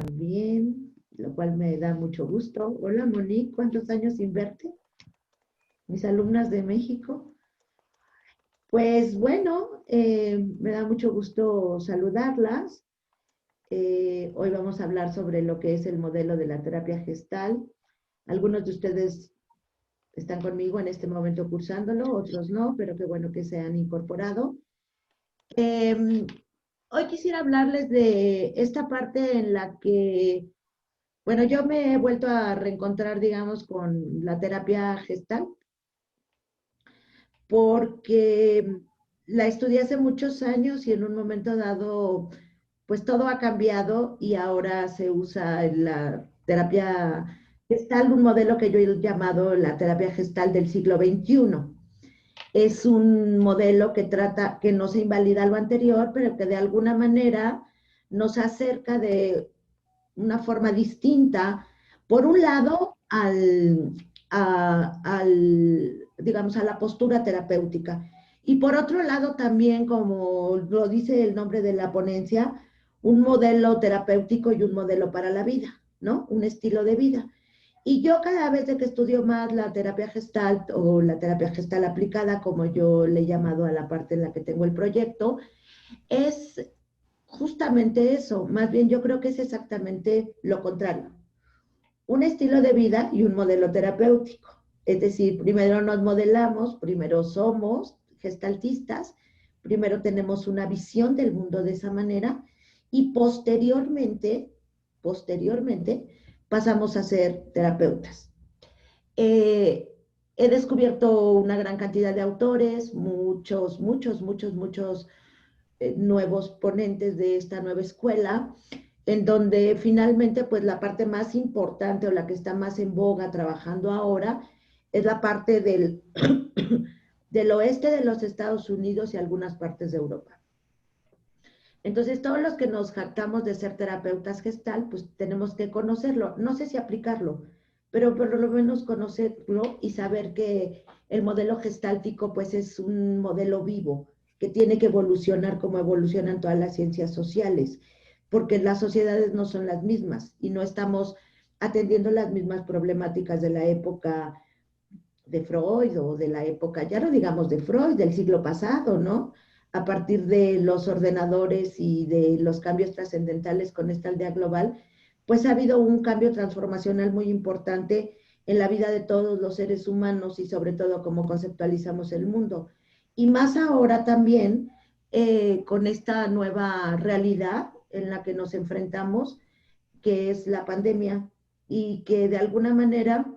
también, lo cual me da mucho gusto. Hola Monique, ¿cuántos años sin verte? Mis alumnas de México. Pues bueno, me da mucho gusto saludarlas. Hoy vamos a hablar sobre lo que es el modelo de la terapia gestal. Algunos de ustedes están conmigo en este momento cursándolo, otros no, pero qué bueno que se han incorporado. Eh, Hoy quisiera hablarles de esta parte en la que, bueno, yo me he vuelto a reencontrar, digamos, con la terapia gestal, porque la estudié hace muchos años y en un momento dado, pues todo ha cambiado y ahora se usa en la terapia gestal, un modelo que yo he llamado la terapia gestal del siglo XXI. Es un modelo que trata, que no se invalida lo anterior, pero que de alguna manera nos acerca de una forma distinta, por un lado, digamos, a la postura terapéutica. Y por otro lado, también, como lo dice el nombre de la ponencia, un modelo terapéutico y un modelo para la vida, ¿no? Un estilo de vida. Y yo cada vez de que estudio más la terapia gestalt o la terapia gestal aplicada, como yo le he llamado a la parte en la que tengo el proyecto, es justamente eso. Más bien yo creo que es exactamente lo contrario. Un estilo de vida y un modelo terapéutico. Es decir, primero nos modelamos, primero somos gestaltistas, primero tenemos una visión del mundo de esa manera y posteriormente pasamos a ser terapeutas. Eh, He descubierto una gran cantidad de autores, muchos nuevos ponentes de esta nueva escuela, en donde finalmente pues la parte más importante o la que está más en boga trabajando ahora es la parte del oeste de los Estados Unidos y algunas partes de Europa. Entonces, todos los que nos jactamos de ser terapeutas gestal, pues tenemos que conocerlo. No sé si aplicarlo, pero por lo menos conocerlo y saber que el modelo gestáltico, pues es un modelo vivo, que tiene que evolucionar como evolucionan todas las ciencias sociales, porque las sociedades no son las mismas y no estamos atendiendo las mismas problemáticas de la época de Freud o de la época, ya no digamos de Freud, del siglo pasado, ¿no? A partir de los ordenadores y de los cambios trascendentales con esta aldea global, pues ha habido un cambio transformacional muy importante en la vida de todos los seres humanos y sobre todo cómo conceptualizamos el mundo. Y más ahora también con esta nueva realidad en la que nos enfrentamos, que es la pandemia y que de alguna manera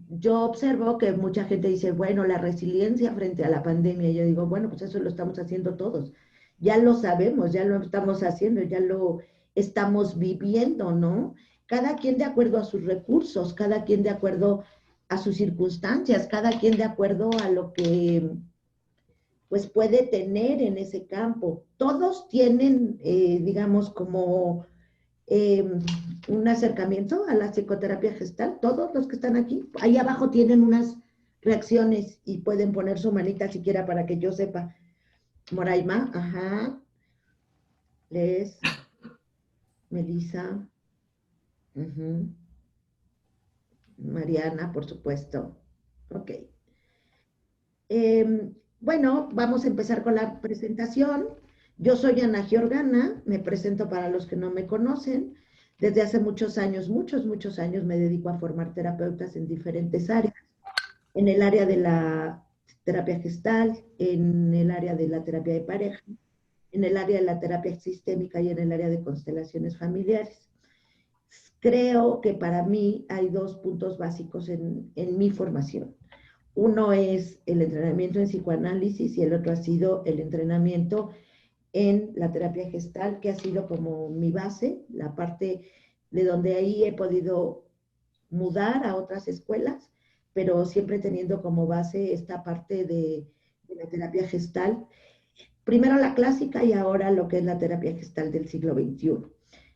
yo observo que mucha gente dice, bueno, la resiliencia frente a la pandemia. Yo digo, bueno, pues eso lo estamos haciendo todos. Ya lo sabemos, ya lo estamos haciendo, ya lo estamos viviendo, ¿no? Cada quien de acuerdo a sus recursos, cada quien de acuerdo a sus circunstancias, cada quien de acuerdo a lo que pues puede tener en ese campo. Todos tienen, digamos, como eh, un acercamiento a la psicoterapia gestal. Todos los que están aquí, ahí abajo tienen unas reacciones y pueden poner su manita siquiera para que yo sepa. Moraima, ajá. Les, Melissa, uh-huh. Mariana, por supuesto. Ok. Bueno, vamos a empezar con la presentación. Yo soy Ana Giorgana, me presento para los que no me conocen. Desde hace muchos años me dedico a formar terapeutas en diferentes áreas. En el área de la terapia gestal, en el área de la terapia de pareja, en el área de la terapia sistémica y en el área de constelaciones familiares. Creo que para mí hay dos puntos básicos en mi formación. Uno es el entrenamiento en psicoanálisis y el otro ha sido el entrenamiento en la terapia gestal, que ha sido como mi base, la parte de donde ahí he podido mudar a otras escuelas, pero siempre teniendo como base esta parte de la terapia gestal. Primero la clásica y ahora lo que es la terapia gestal del siglo XXI.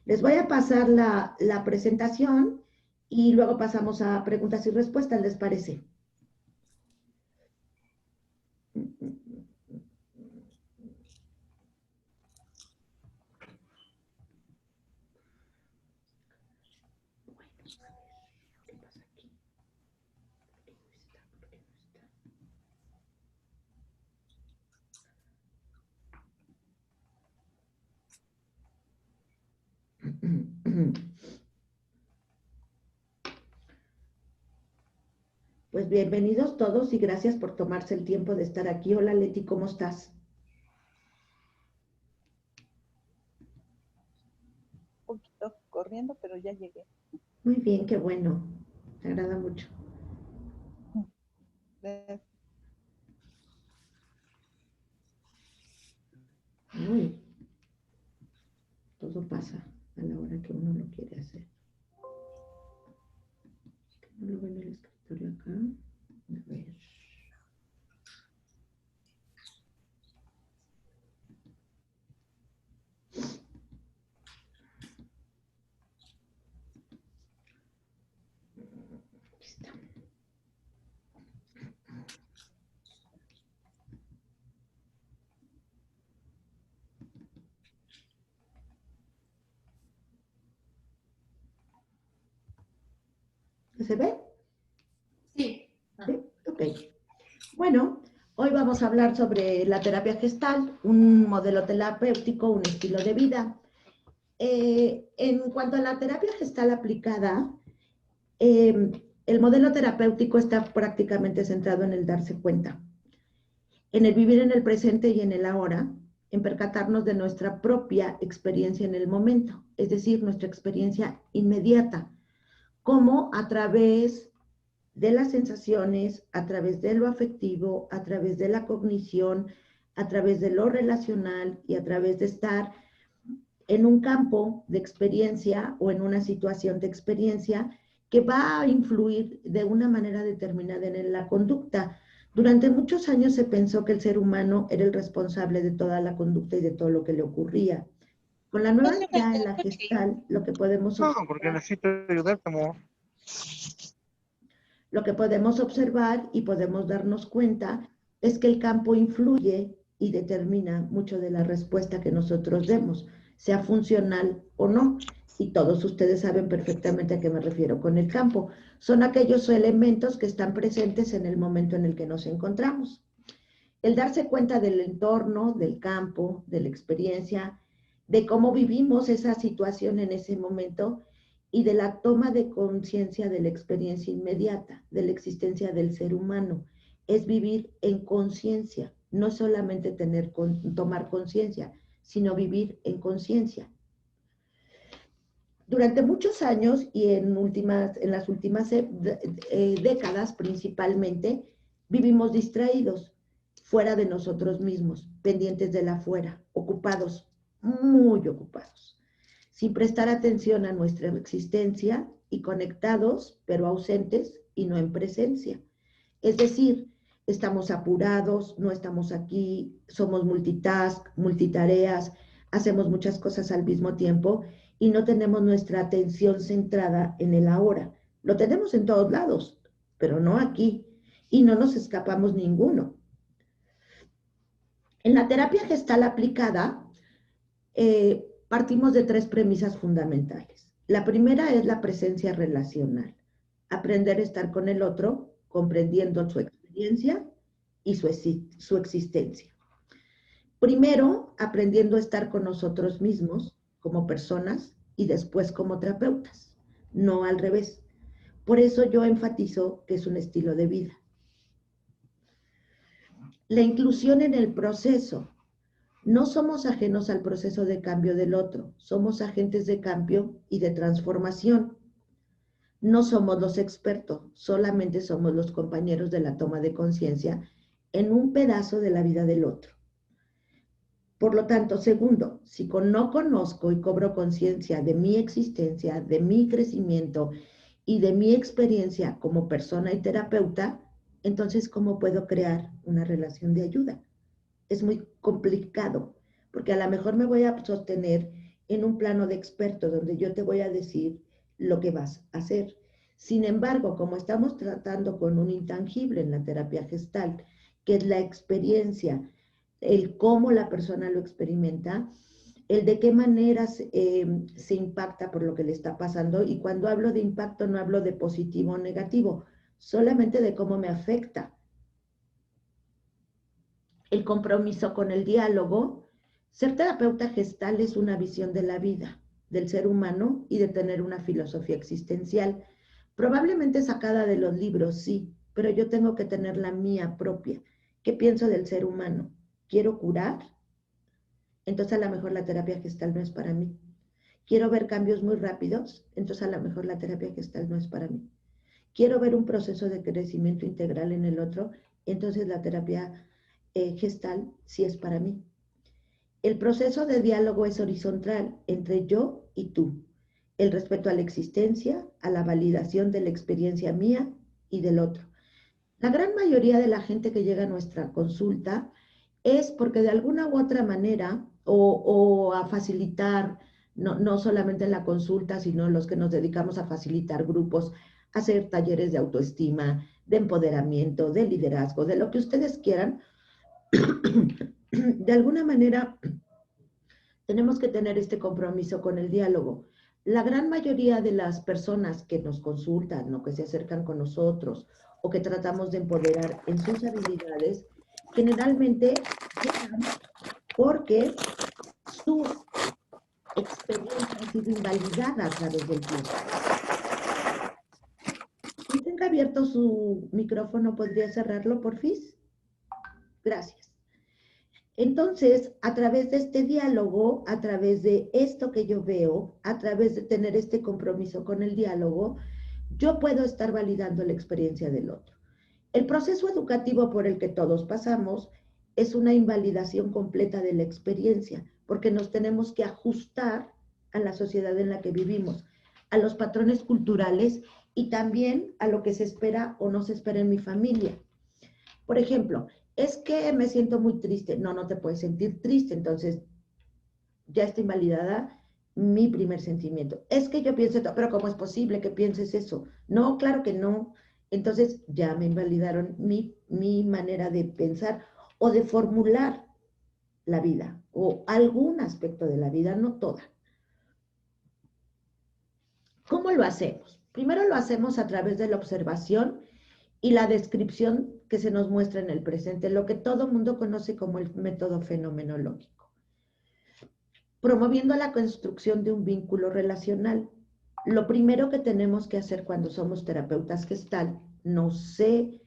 Les voy a pasar la presentación y luego pasamos a preguntas y respuestas, ¿les parece? ¿Qué pasa aquí? ¿Por qué no está? ¿Por qué no está? Pues bienvenidos todos y gracias por tomarse el tiempo de estar aquí. Hola Leti, ¿cómo estás? Un poquito corriendo, pero ya llegué. Muy bien, qué bueno. Me agrada mucho. Uy, todo pasa a la hora que uno lo quiere hacer. ¿No lo ven en el escritorio acá? A ver. Aquí está. ¿Se ve? Sí. Sí, ok. Bueno, hoy vamos a hablar sobre la terapia gestal, un modelo terapéutico, un estilo de vida. En cuanto a la terapia gestal aplicada, el modelo terapéutico está prácticamente centrado en el darse cuenta, en el vivir en el presente y en el ahora, en percatarnos de nuestra propia experiencia en el momento, es decir, nuestra experiencia inmediata, como a través de las sensaciones, a través de lo afectivo, a través de la cognición, a través de lo relacional y a través de estar en un campo de experiencia o en una situación de experiencia que va a influir de una manera determinada en la conducta. Durante muchos años se pensó que el ser humano era el responsable de toda la conducta y de todo lo que le ocurría. Con la nueva idea en la gestal, lo que podemos No, porque observar, necesito ayudarte, amor. lo que podemos observar y podemos darnos cuenta es que el campo influye y determina mucho de la respuesta que nosotros demos, sea funcional o no. Y todos ustedes saben perfectamente a qué me refiero con el campo. Son aquellos elementos que están presentes en el momento en el que nos encontramos. El darse cuenta del entorno, del campo, de la experiencia, de cómo vivimos esa situación en ese momento y de la toma de conciencia de la experiencia inmediata, de la existencia del ser humano. Es vivir en conciencia, no solamente tomar conciencia, sino vivir en conciencia. Durante muchos años y en las últimas décadas principalmente, vivimos distraídos, fuera de nosotros mismos, pendientes del afuera, ocupados, muy ocupados, sin prestar atención a nuestra existencia y conectados, pero ausentes y no en presencia. Es decir, estamos apurados, no estamos aquí, somos multitask, multitareas, hacemos muchas cosas al mismo tiempo y no tenemos nuestra atención centrada en el ahora. Lo tenemos en todos lados, pero no aquí y no nos escapamos ninguno. En la terapia gestal aplicada, partimos de tres premisas fundamentales. La primera es la presencia relacional, aprender a estar con el otro, comprendiendo su experiencia y su existencia. Primero, aprendiendo a estar con nosotros mismos como personas y después como terapeutas, no al revés. Por eso yo enfatizo que es un estilo de vida. La inclusión en el proceso. No somos ajenos al proceso de cambio del otro, somos agentes de cambio y de transformación. No somos los expertos, solamente somos los compañeros de la toma de conciencia en un pedazo de la vida del otro. Por lo tanto, segundo, si no conozco y cobro conciencia de mi existencia, de mi crecimiento y de mi experiencia como persona y terapeuta, entonces, ¿cómo puedo crear una relación de ayuda? Es muy complicado, porque a lo mejor me voy a sostener en un plano de experto donde yo te voy a decir lo que vas a hacer. Sin embargo, como estamos tratando con un intangible en la terapia gestal, que es la experiencia, el cómo la persona lo experimenta, el de qué manera se impacta por lo que le está pasando. Y cuando hablo de impacto no hablo de positivo o negativo, solamente de cómo me afecta. El compromiso con el diálogo. Ser terapeuta gestal es una visión de la vida, del ser humano y de tener una filosofía existencial. Probablemente sacada de los libros, sí, pero yo tengo que tener la mía propia. ¿Qué pienso del ser humano? ¿Quiero curar? Entonces a lo mejor la terapia gestal no es para mí. Quiero ver cambios muy rápidos, entonces a lo mejor la terapia gestal no es para mí. Quiero ver un proceso de crecimiento integral en el otro, entonces la terapia gestal sí es para mí. El proceso de diálogo es horizontal entre yo y tú. El respeto a la existencia, a la validación de la experiencia mía y del otro. La gran mayoría de la gente que llega a nuestra consulta es porque de alguna u otra manera, o a facilitar, no solamente en la consulta, sino los que nos dedicamos a facilitar grupos, a hacer talleres de autoestima, de empoderamiento, de liderazgo, de lo que ustedes quieran, de alguna manera tenemos que tener este compromiso con el diálogo. La gran mayoría de las personas que nos consultan o que se acercan con nosotros o que tratamos de empoderar en sus habilidades, generalmente llegan porque su experiencia ha sido invalidada a través del tiempo. Si tenga abierto su micrófono, ¿podría cerrarlo, porfis? Gracias. Entonces, a través de este diálogo, a través de esto que yo veo, a través de tener este compromiso con el diálogo, yo puedo estar validando la experiencia del otro. El proceso educativo por el que todos pasamos es una invalidación completa de la experiencia, porque nos tenemos que ajustar a la sociedad en la que vivimos, a los patrones culturales y también a lo que se espera o no se espera en mi familia. Por ejemplo, es que me siento muy triste. No, no te puedes sentir triste, entonces ya está invalidada mi primer sentimiento. Es que yo pienso, pero ¿cómo es posible que pienses eso? No, claro que no. Entonces ya me invalidaron mi manera de pensar o de formular la vida o algún aspecto de la vida, no toda. ¿Cómo lo hacemos? Primero lo hacemos a través de la observación y la descripción que se nos muestra en el presente, lo que todo mundo conoce como el método fenomenológico, promoviendo la construcción de un vínculo relacional. Lo primero que tenemos que hacer cuando somos terapeutas gestal, no sé,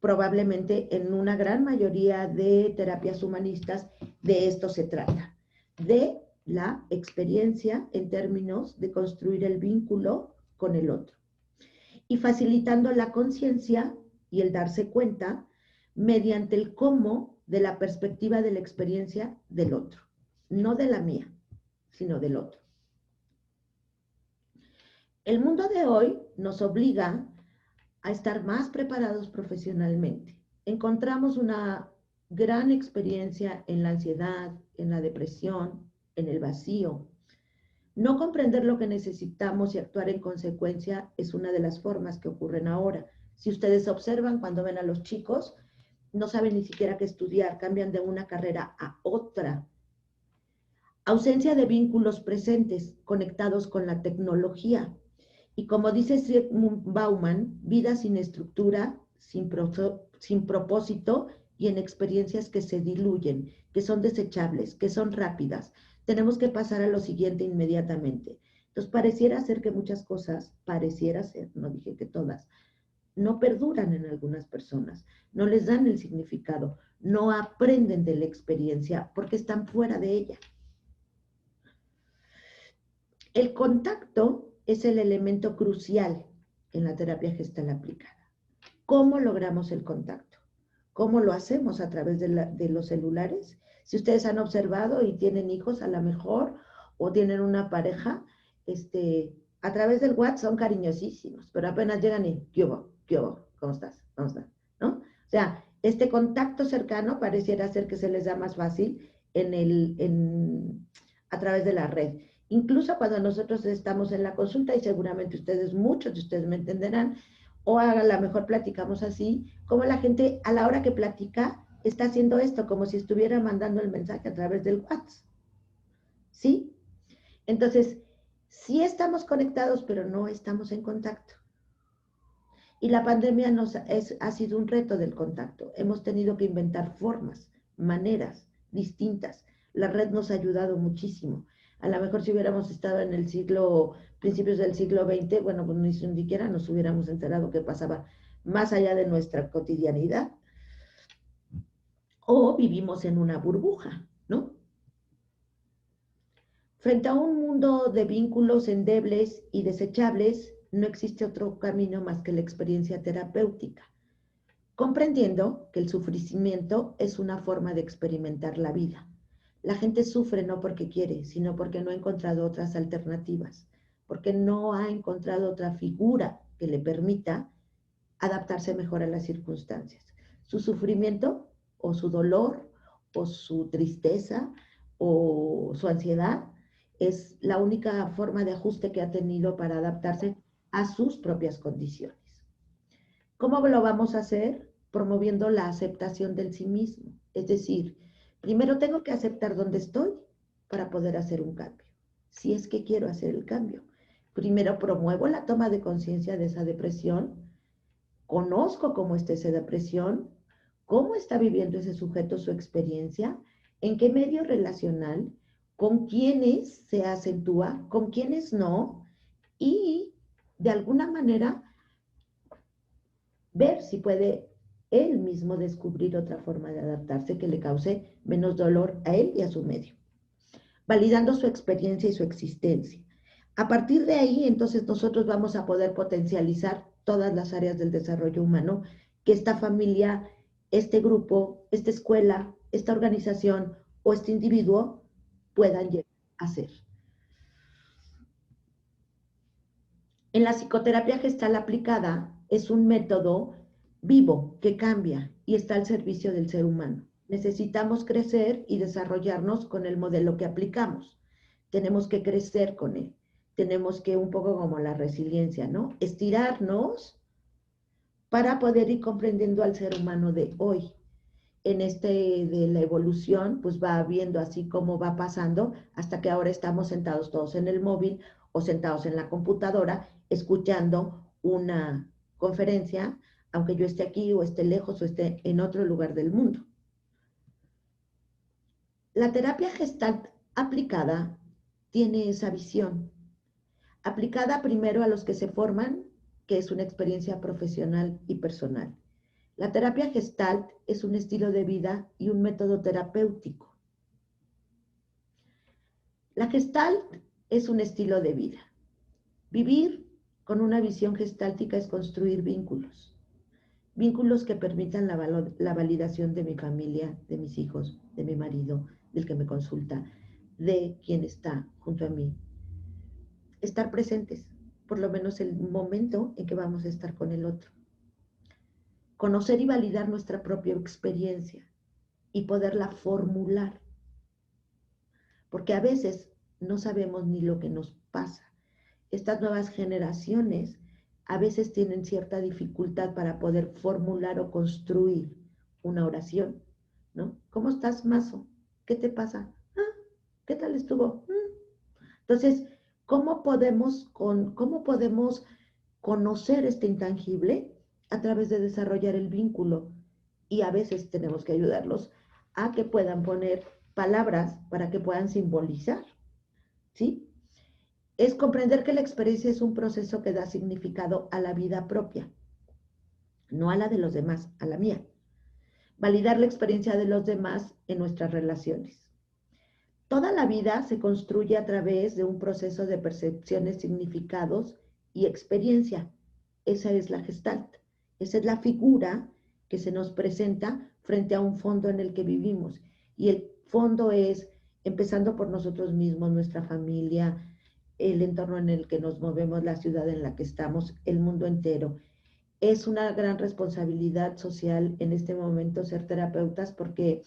probablemente en una gran mayoría de terapias humanistas, de esto se trata, de la experiencia en términos de construir el vínculo con el otro y facilitando la conciencia y el darse cuenta mediante el cómo de la perspectiva de la experiencia del otro, no de la mía, sino del otro. El mundo de hoy nos obliga a estar más preparados profesionalmente. Encontramos una gran experiencia en la ansiedad, en la depresión, en el vacío. No comprender lo que necesitamos y actuar en consecuencia es una de las formas que ocurren ahora. Si ustedes observan cuando ven a los chicos, no saben ni siquiera qué estudiar, cambian de una carrera a otra. Ausencia de vínculos presentes conectados con la tecnología. Y como dice Zygmunt Bauman, vida sin estructura, sin propósito y en experiencias que se diluyen, que son desechables, que son rápidas. Tenemos que pasar a lo siguiente inmediatamente. Entonces, pareciera ser que muchas cosas, pareciera ser, no dije que todas, no perduran en algunas personas, no les dan el significado, no aprenden de la experiencia porque están fuera de ella. El contacto es el elemento crucial en la terapia gestal aplicada. ¿Cómo logramos el contacto? ¿Cómo lo hacemos a través de los celulares? Si ustedes han observado y tienen hijos a lo mejor, o tienen una pareja, a través del WhatsApp son cariñosísimos, pero apenas llegan y, ¿qué hubo? ¿Qué hubo? ¿Cómo estás? ¿Cómo estás? ¿No? O sea, este contacto cercano pareciera ser que se les da más fácil a través de la red. Incluso cuando nosotros estamos en la consulta, y seguramente muchos de ustedes me entenderán, o a lo mejor platicamos así, como la gente a la hora que platica está haciendo esto, como si estuviera mandando el mensaje a través del WhatsApp. ¿sí? Entonces, sí estamos conectados, pero no estamos en contacto. Y la pandemia ha sido un reto del contacto. Hemos tenido que inventar formas, maneras distintas. La red nos ha ayudado muchísimo. A lo mejor si hubiéramos estado en el principios del siglo XX, bueno, pues ni siquiera nos hubiéramos enterado qué pasaba más allá de nuestra cotidianidad. O vivimos en una burbuja, ¿no? Frente a un mundo de vínculos endebles y desechables, no existe otro camino más que la experiencia terapéutica, comprendiendo que el sufrimiento es una forma de experimentar la vida. La gente sufre no porque quiere, sino porque no ha encontrado otras alternativas, porque no ha encontrado otra figura que le permita adaptarse mejor a las circunstancias. Su sufrimiento o su dolor o su tristeza o su ansiedad es la única forma de ajuste que ha tenido para adaptarse a sus propias condiciones. ¿Cómo lo vamos a hacer? Promoviendo la aceptación del sí mismo. Es decir, primero tengo que aceptar dónde estoy para poder hacer un cambio, si es que quiero hacer el cambio. Primero promuevo la toma de conciencia de esa depresión, conozco cómo está esa depresión, cómo está viviendo ese sujeto su experiencia, en qué medio relacional, con quiénes se acentúa, con quiénes no, y de alguna manera ver si puede él mismo descubrir otra forma de adaptarse que le cause menos dolor a él y a su medio, validando su experiencia y su existencia. A partir de ahí, entonces, nosotros vamos a poder potencializar todas las áreas del desarrollo humano que esta familia, este grupo, esta escuela, esta organización o este individuo puedan llegar a ser. En la psicoterapia gestal aplicada es un método vivo que cambia y está al servicio del ser humano. Necesitamos crecer y desarrollarnos con el modelo que aplicamos. Tenemos que crecer con él. Tenemos que, un poco como la resiliencia, ¿no? Estirarnos para poder ir comprendiendo al ser humano de hoy. En de la evolución, pues va viendo así cómo va pasando hasta que ahora estamos sentados todos en el móvil o sentados en la computadora escuchando una conferencia, aunque yo esté aquí o esté lejos o esté en otro lugar del mundo. La terapia gestal aplicada tiene esa visión, aplicada primero a los que se forman, que es una experiencia profesional y personal. La terapia Gestalt es un estilo de vida y un método terapéutico. La Gestalt es un estilo de vida. Vivir con una visión gestáltica es construir vínculos. Vínculos que permitan la validación de mi familia, de mis hijos, de mi marido, del que me consulta, de quien está junto a mí. Estar presentes, por lo menos el momento en que vamos a estar con el otro. Conocer y validar nuestra propia experiencia y poderla formular. Porque a veces no sabemos ni lo que nos pasa. Estas nuevas generaciones a veces tienen cierta dificultad para poder formular o construir una oración, ¿no? ¿Cómo estás, Mazo? ¿Qué te pasa? Ah, ¿qué tal estuvo? Entonces, ¿cómo podemos conocer este intangible? A través de desarrollar el vínculo. Y a veces tenemos que ayudarlos a que puedan poner palabras para que puedan simbolizar, ¿sí? Es comprender que la experiencia es un proceso que da significado a la vida propia, no a la de los demás, a la mía. Validar la experiencia de los demás en nuestras relaciones. Toda la vida se construye a través de un proceso de percepciones, significados y experiencia. Esa es la Gestalt. Esa es la figura que se nos presenta frente a un fondo en el que vivimos. Y el fondo es, empezando por nosotros mismos, nuestra familia, el entorno en el que nos movemos, la ciudad en la que estamos, el mundo entero. Es una gran responsabilidad social en este momento ser terapeutas porque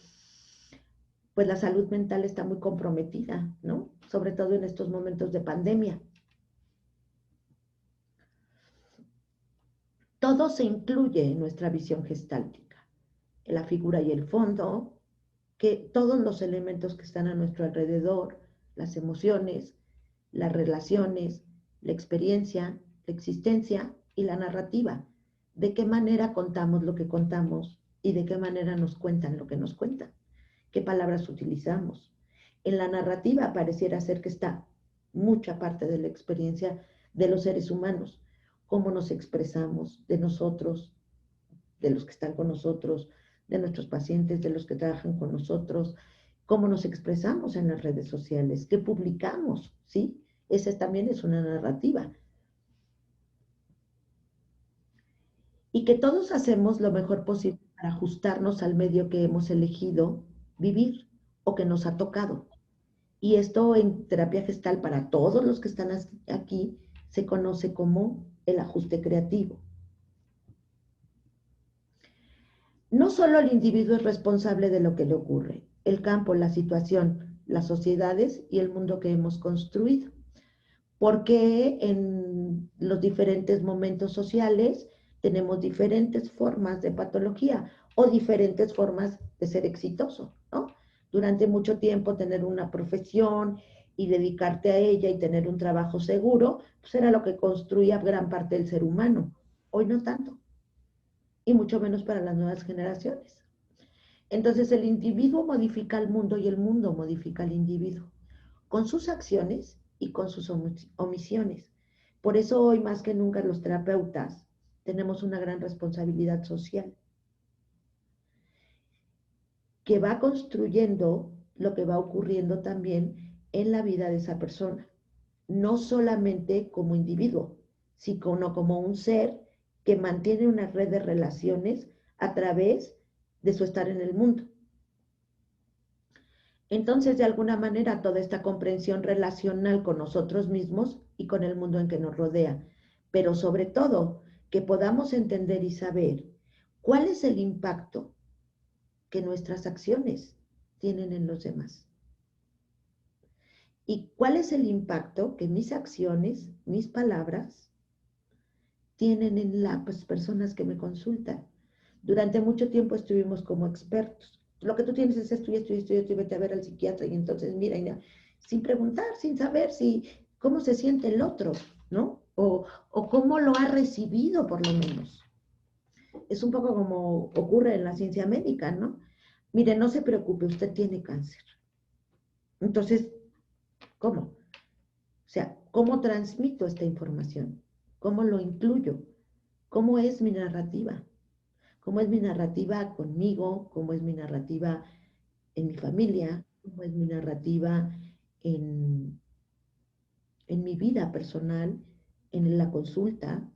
pues la salud mental está muy comprometida, ¿no? Sobre todo en estos momentos de pandemia. Todo se incluye en nuestra visión gestáltica, en la figura y el fondo, que todos los elementos que están a nuestro alrededor, las emociones, las relaciones, la experiencia, la existencia y la narrativa. De qué manera contamos lo que contamos y de qué manera nos cuentan lo que nos cuentan. ¿Qué palabras utilizamos? En la narrativa pareciera ser que está mucha parte de la experiencia de los seres humanos, cómo nos expresamos de nosotros, de los que están con nosotros, de nuestros pacientes, de los que trabajan con nosotros, cómo nos expresamos en las redes sociales, qué publicamos, ¿sí? Esa también es una narrativa. Y que todos hacemos lo mejor posible para ajustarnos al medio que hemos elegido vivir o que nos ha tocado. Y esto en terapia gestal para todos los que están aquí se conoce como el ajuste creativo. No solo el individuo es responsable de lo que le ocurre, el campo, la situación, las sociedades y el mundo que hemos construido. Porque en los diferentes momentos sociales tenemos diferentes formas de patología o diferentes formas de ser exitoso, ¿no? Durante mucho tiempo tener una profesión y dedicarte a ella y tener un trabajo seguro, pues era lo que construía gran parte del ser humano. Hoy no tanto, y mucho menos para las nuevas generaciones. Entonces el individuo modifica el mundo y el mundo modifica al individuo, con sus acciones y con sus omisiones. Por eso hoy más que nunca los terapeutas tenemos una gran responsabilidad social que va construyendo lo que va ocurriendo también en la vida de esa persona, no solamente como individuo, sino como un ser que mantiene una red de relaciones a través de su estar en el mundo. Entonces, de alguna manera, toda esta comprensión relacional con nosotros mismos y con el mundo en que nos rodea, pero sobre todo, que podamos entender y saber cuál es el impacto que nuestras acciones tienen en los demás. Y cuál es el impacto que mis acciones, mis palabras, tienen en las personas que me consultan. Durante mucho tiempo estuvimos como expertos. Lo que tú tienes es esto y esto y esto y esto, y vete a ver al psiquiatra y entonces mira, sin preguntar, sin saber cómo se siente el otro, ¿no? O cómo lo ha recibido por lo menos. Es un poco como ocurre en la ciencia médica, ¿no? Mire, no se preocupe, usted tiene cáncer. Entonces, ¿cómo? O sea, ¿cómo transmito esta información? ¿Cómo lo incluyo? ¿Cómo es mi narrativa? ¿Cómo es mi narrativa conmigo? ¿Cómo es mi narrativa en mi familia? ¿Cómo es mi narrativa en, en mi vida personal, en la consulta?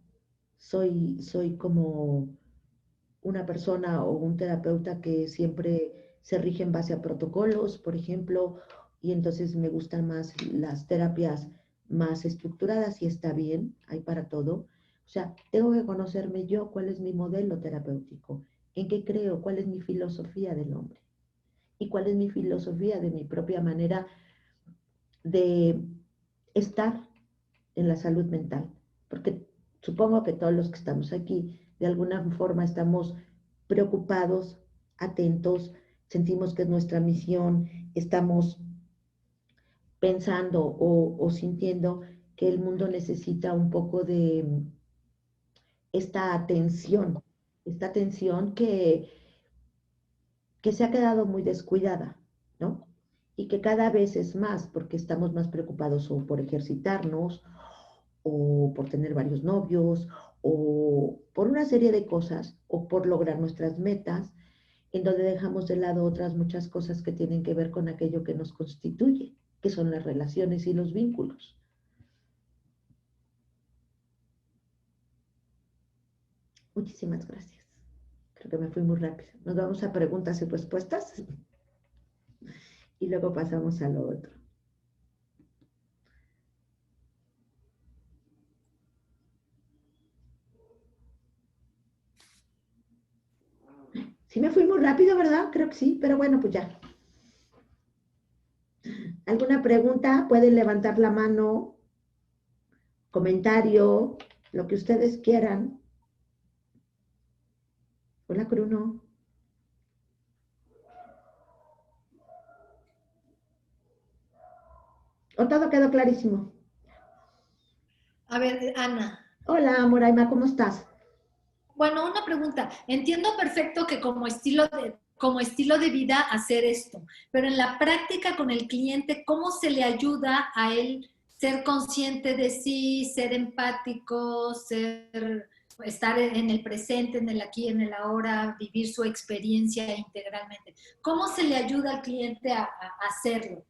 Soy como una persona o un terapeuta que siempre se rige en base a protocolos, por ejemplo, y entonces me gustan más las terapias más estructuradas y está bien, hay para todo. O sea, tengo que conocerme yo cuál es mi modelo terapéutico, en qué creo, cuál es mi filosofía del hombre y cuál es mi filosofía de mi propia manera de estar en la salud mental, porque supongo que todos los que estamos aquí, de alguna forma estamos preocupados, atentos, sentimos que es nuestra misión, estamos pensando o sintiendo que el mundo necesita un poco de esta atención que se ha quedado muy descuidada, ¿no? Y que cada vez es más porque estamos más preocupados o por ejercitarnos o por tener varios novios, o por una serie de cosas, o por lograr nuestras metas, en donde dejamos de lado otras muchas cosas que tienen que ver con aquello que nos constituye, que son las relaciones y los vínculos. Muchísimas gracias. Creo que me fui muy rápido. Nos vamos a preguntas y respuestas y luego pasamos a lo otro. Sí me fui muy rápido, ¿verdad? Creo que sí, pero bueno, pues ya. ¿Alguna pregunta? Pueden levantar la mano, comentario, lo que ustedes quieran. Hola, Bruno. ¿O todo quedó clarísimo? A ver, Ana. Hola, Moraima, ¿cómo estás? Bueno, una pregunta. Entiendo perfecto que como estilo de vida hacer esto, pero en la práctica con el cliente, ¿cómo se le ayuda a él ser consciente de sí, ser empático, estar en el presente, en el aquí, en el ahora, vivir su experiencia integralmente? ¿Cómo se le ayuda al cliente a hacerlo?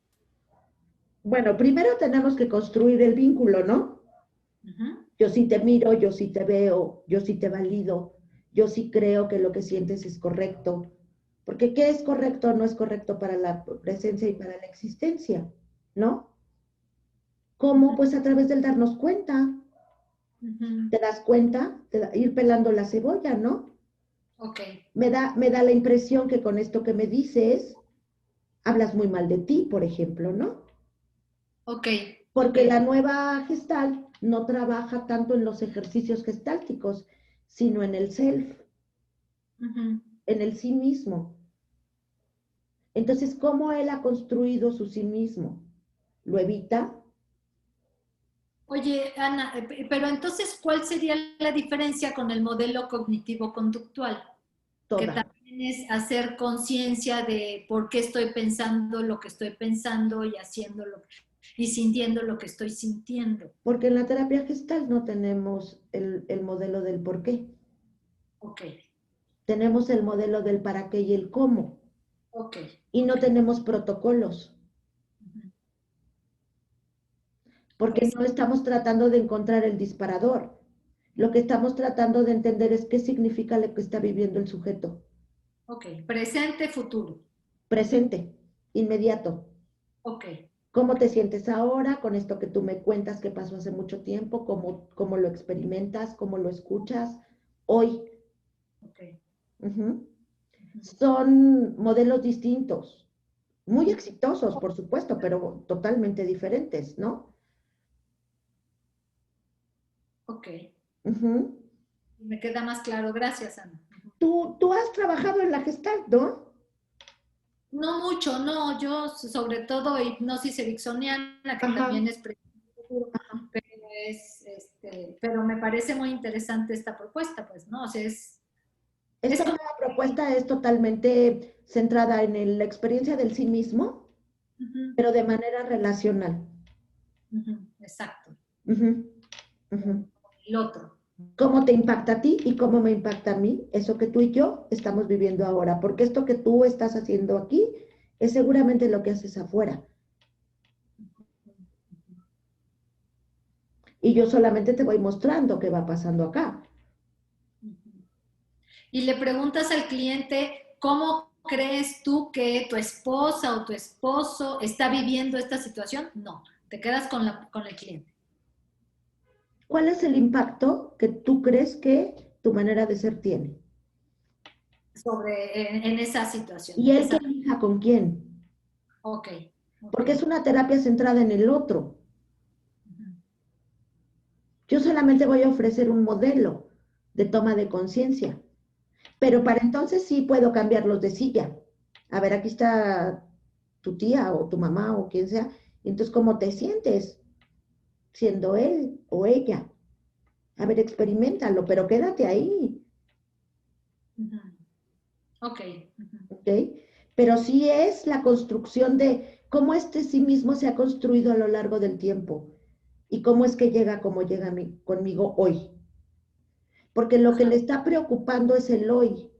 Bueno, primero tenemos que construir el vínculo, ¿no? Ujú. Yo sí te miro, yo sí te veo, yo sí te valido, yo sí creo que lo que sientes es correcto. Porque ¿qué es correcto o no es correcto para la presencia y para la existencia? ¿No? ¿Cómo? Ujú. Pues a través del darnos cuenta. Ujú. ¿Te das cuenta? Ir pelando la cebolla, ¿no? Ok, Me da la impresión que con esto que me dices, hablas muy mal de ti, por ejemplo, ¿no? ok, ok. Porque la nueva Gestalt no trabaja tanto en los ejercicios gestálticos, sino en el self, Ujú. en el sí mismo. Entonces, ¿cómo él ha construido su sí mismo? ¿Lo evita? Oye, Ana, pero entonces, ¿cuál sería la diferencia con el modelo cognitivo-conductual? Que Toda. también es hacer conciencia de por qué estoy pensando lo que estoy pensando y haciéndolo y sintiendo lo que estoy sintiendo. Porque en la terapia gestal no tenemos el modelo del por qué. Ok, Tenemos el modelo del para qué y el cómo. ok, Y no ok. tenemos protocolos. Ujú. Porque Pues, no estamos tratando de encontrar el disparador. Lo que estamos tratando de entender es qué significa lo que está viviendo el sujeto. ok, presente, futuro. Presente, inmediato. Ok, ¿Cómo ok, te sientes ahora con esto que tú me cuentas que pasó hace mucho tiempo? ¿Cómo lo experimentas? ¿Cómo lo escuchas? Hoy. ok. Ujú. Ujú. Son modelos distintos, muy Ujú. exitosos, por supuesto, pero totalmente diferentes, ¿no? Ok, Ujú. me queda más claro. Gracias, Ana. Tú has trabajado en la Gestalt, ¿no? No mucho, no, yo sobre todo hipnosis ericksoniana, que Ajá. también es pero pero me parece muy interesante esta propuesta, pues, ¿no? O sea, es Esta como, nueva propuesta es totalmente centrada en la experiencia del sí mismo, ujú, pero de manera relacional. ujú, exacto, Ujú, ujú. con el otro. ¿Cómo te impacta a ti y cómo me impacta a mí? Eso que tú y yo estamos viviendo ahora, porque esto que tú estás haciendo aquí es seguramente lo que haces afuera. Y yo solamente te voy mostrando qué va pasando acá. Ujú. Y le preguntas al cliente, ¿cómo crees tú que tu esposa o tu esposo está viviendo esta situación? No, te quedas con el cliente. ¿Cuál es el impacto que tú crees que tu manera de ser tiene? En esa situación, Y en él que esa. elija con quién, Ok, ok. porque es una terapia centrada en el otro. Ujú. Yo solamente voy a ofrecer un modelo de toma de conciencia, pero para entonces sí puedo cambiarlos de silla. A ver, aquí está tu tía o tu mamá o quien sea. Entonces, ¿cómo te sientes siendo él o ella? A ver, experimentalo, pero quédate ahí, Ujú. Ok. Ujú. ¿ok? Pero sí es la construcción de cómo este sí mismo se ha construido a lo largo del tiempo y cómo es que llega como llega conmigo hoy. Porque lo que Ajá. le está preocupando es el hoy.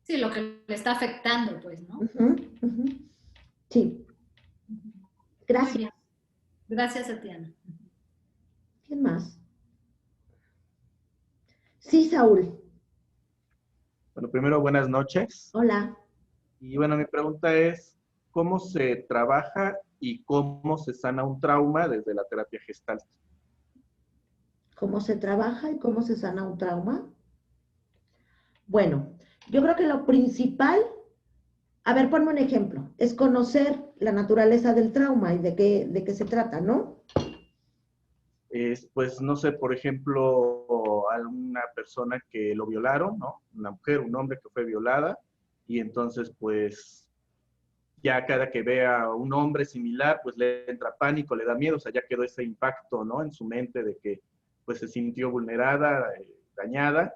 Sí, lo que le está afectando, pues, ¿no? Ujú, ujú. Sí, Ujú. Muy gracias. bien. Gracias, Atiana. ¿Quién más? Sí, Saúl. Bueno, primero, buenas noches. Hola. Y bueno, mi pregunta es, ¿cómo se trabaja y cómo se sana un trauma desde la terapia Gestalt? ¿Cómo se trabaja y cómo se sana un trauma? Bueno, yo creo que lo principal, a ver, ponme un ejemplo, es conocer la naturaleza del trauma y de qué se trata, ¿no? Es, pues, no sé, por ejemplo, alguna persona que lo violaron, ¿no? Una mujer, un hombre que fue violada, y entonces, pues, ya cada que vea a un hombre similar, pues le entra pánico, le da miedo, o sea, ya quedó ese impacto, ¿no? En su mente de que pues se sintió vulnerada, dañada,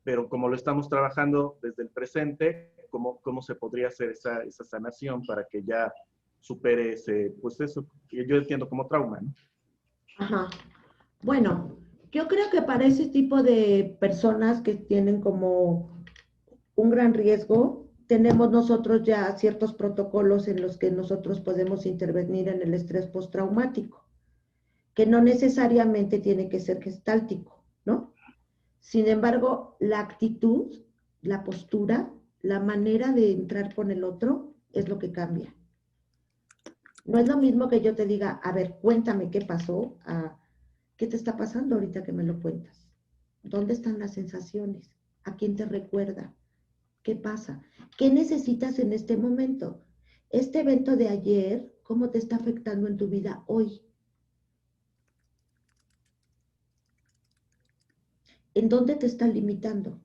pero como lo estamos trabajando desde el presente, ¿cómo se podría hacer esa sanación para que ya supere ese, pues eso, que yo entiendo como trauma, ¿no? Ajá. Bueno, yo creo que para ese tipo de personas que tienen como un gran riesgo, tenemos nosotros ya ciertos protocolos en los que nosotros podemos intervenir en el estrés postraumático, que no necesariamente tiene que ser gestáltico, ¿no? Sin embargo, la actitud, la postura, la manera de entrar con el otro es lo que cambia. No es lo mismo que yo te diga, a ver, cuéntame qué pasó, qué te está pasando ahorita que me lo cuentas. ¿Dónde están las sensaciones? ¿A quién te recuerda? ¿Qué pasa? ¿Qué necesitas en este momento? Este evento de ayer, ¿cómo te está afectando en tu vida hoy? ¿En dónde te está limitando?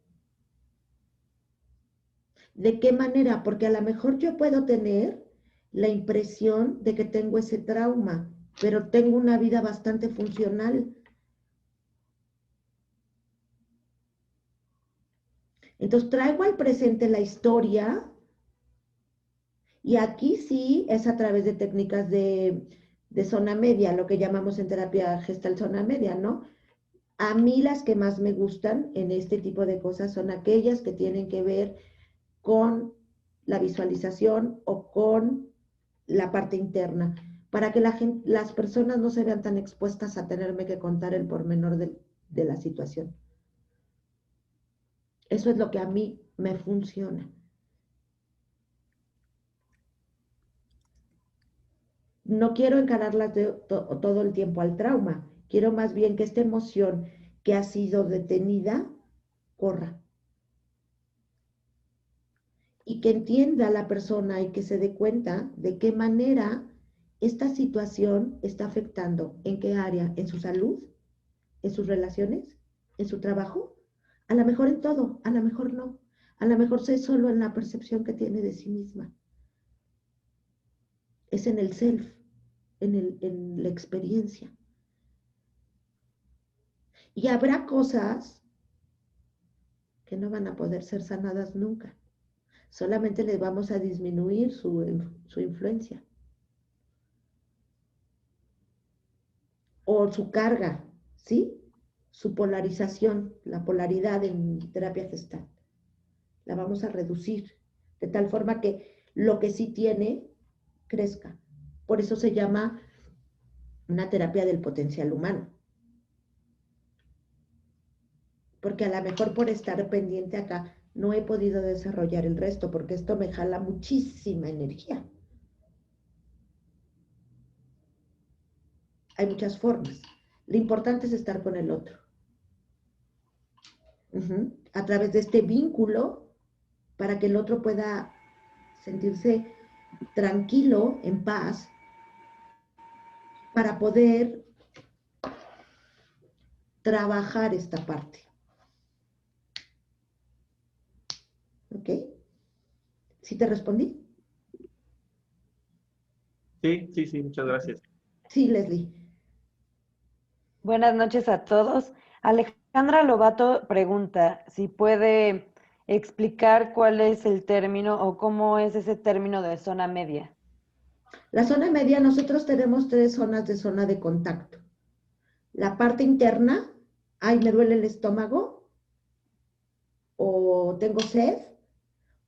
¿De qué manera? Porque a lo mejor yo puedo tener la impresión de que tengo ese trauma, pero tengo una vida bastante funcional. Entonces traigo al presente la historia y aquí sí es a través de técnicas de zona media, lo que llamamos en terapia gestal zona media, ¿no? A mí las que más me gustan en este tipo de cosas son aquellas que tienen que ver con la visualización o con la parte interna, para que las personas no se vean tan expuestas a tenerme que contar el pormenor de la situación. Eso es lo que a mí me funciona. No quiero encararlas todo el tiempo al trauma, quiero más bien que esta emoción que ha sido detenida corra. Y que entienda la persona y que se dé cuenta de qué manera esta situación está afectando, en qué área, en su salud, en sus relaciones, en su trabajo, a lo mejor en todo, a lo mejor no, a lo mejor es solo en la percepción que tiene de sí misma, es en el self, en la experiencia. Y habrá cosas que no van a poder ser sanadas nunca, solamente les vamos a disminuir su influencia o su carga, ¿sí? Su polarización, la polaridad en terapia gestal. La vamos a reducir de tal forma que lo que sí tiene crezca. Por eso se llama una terapia del potencial humano. Porque a lo mejor por estar pendiente acá no he podido desarrollar el resto, porque esto me jala muchísima energía. Hay muchas formas. Lo importante es estar con el otro. A través de este vínculo, para que el otro pueda sentirse tranquilo, en paz, para poder trabajar esta parte. ¿Ok? ¿Sí te respondí? Sí, muchas gracias. Sí, Leslie. Buenas noches a todos. Alejandra Lobato pregunta si puede explicar cuál es el término o cómo es ese término de zona media. La zona media, nosotros tenemos 3 zonas de zona de contacto. La parte interna, ay, me duele el estómago, o tengo sed,